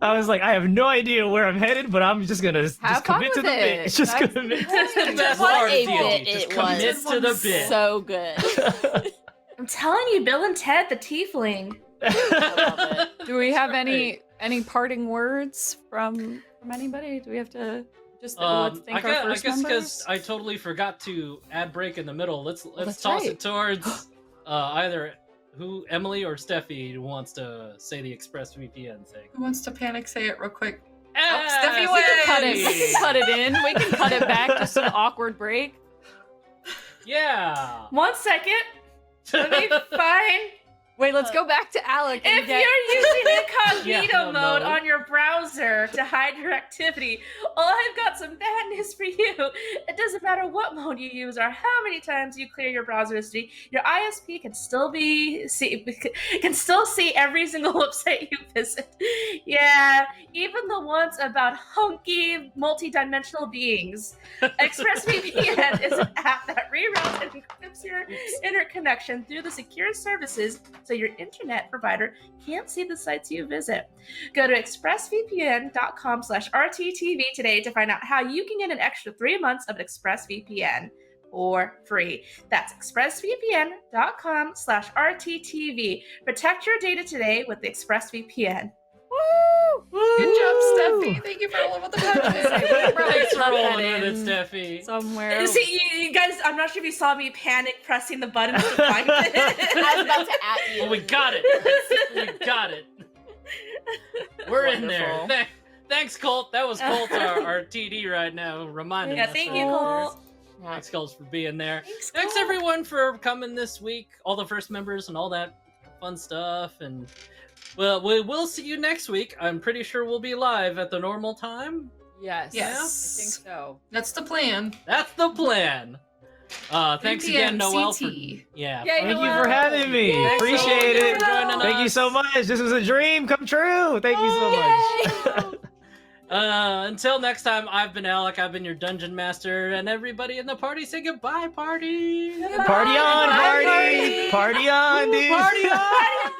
I was like, I have no idea where I'm headed, but I'm just gonna just Have fun commit to with the it. bit. Just That's- commit. That's the best What part of a D&D. bit Just it commit was. to the bit. So good. I'm telling you, Bill and Ted, the tiefling. I love it. Do we have any parting words from anybody? Do we have to just let's thank our first guess members? I totally forgot to add break in the middle. Let's that's toss right. it towards either Emily or Steffi wants to say the ExpressVPN thing. Who wants to panic say it real quick? Ah, Steffi We can cut it. wins! We can cut it in. We can cut it back. Just an awkward break. Yeah. 1 second. Let me find Wait, let's go back to Alec. And If you're using incognito Yeah, no, mode no. on your browser to hide your activity, well, I've got some bad news for you. It doesn't matter what mode you use or how many times you clear your browser history, your ISP can still see every single website you visit. Yeah, even the ones about hunky, multi-dimensional beings. ExpressVPN is an app that reroutes and encrypts your internet connection through the secure services so your internet provider can't see the sites you visit. Go to expressvpn.com/rttv today to find out how you can get an extra 3 months of ExpressVPN for free. That's expressvpn.com/rttv. Protect your data today with ExpressVPN. Good job, Steffi. Thank you for all of the patches. Thanks for Cut that rolling with it, in. Steffi. somewhere. See, you guys, I'm not sure if you saw me panic pressing the buttons to find I was it. about to at you. Well, we got it. We got it. We're in there. Wonderful. Thanks, Colt. That was Colt, our TD right now, reminding Yeah, us. thank of you, it. Colt. Thanks, Colt, for being there. Thanks, Thanks, Colt. everyone, for coming this week. All the first members and all that fun stuff. And well, we will see you next week. I'm pretty sure we'll be live at the normal time. Yes. Yes. I think so. That's the plan. That's the plan. Thanks 3 again, p.m. Noel. CT. Yeah. Yay, Thank you Noel. for having me. Thanks, Appreciate Noel, it. for joining Thank you us. so much. This was a dream come true. Thank you so much. Until next time, I've been Alec. I've been your dungeon master, and everybody in the party say goodbye, party. Party on, Bye, party. Party on, dude. Party on.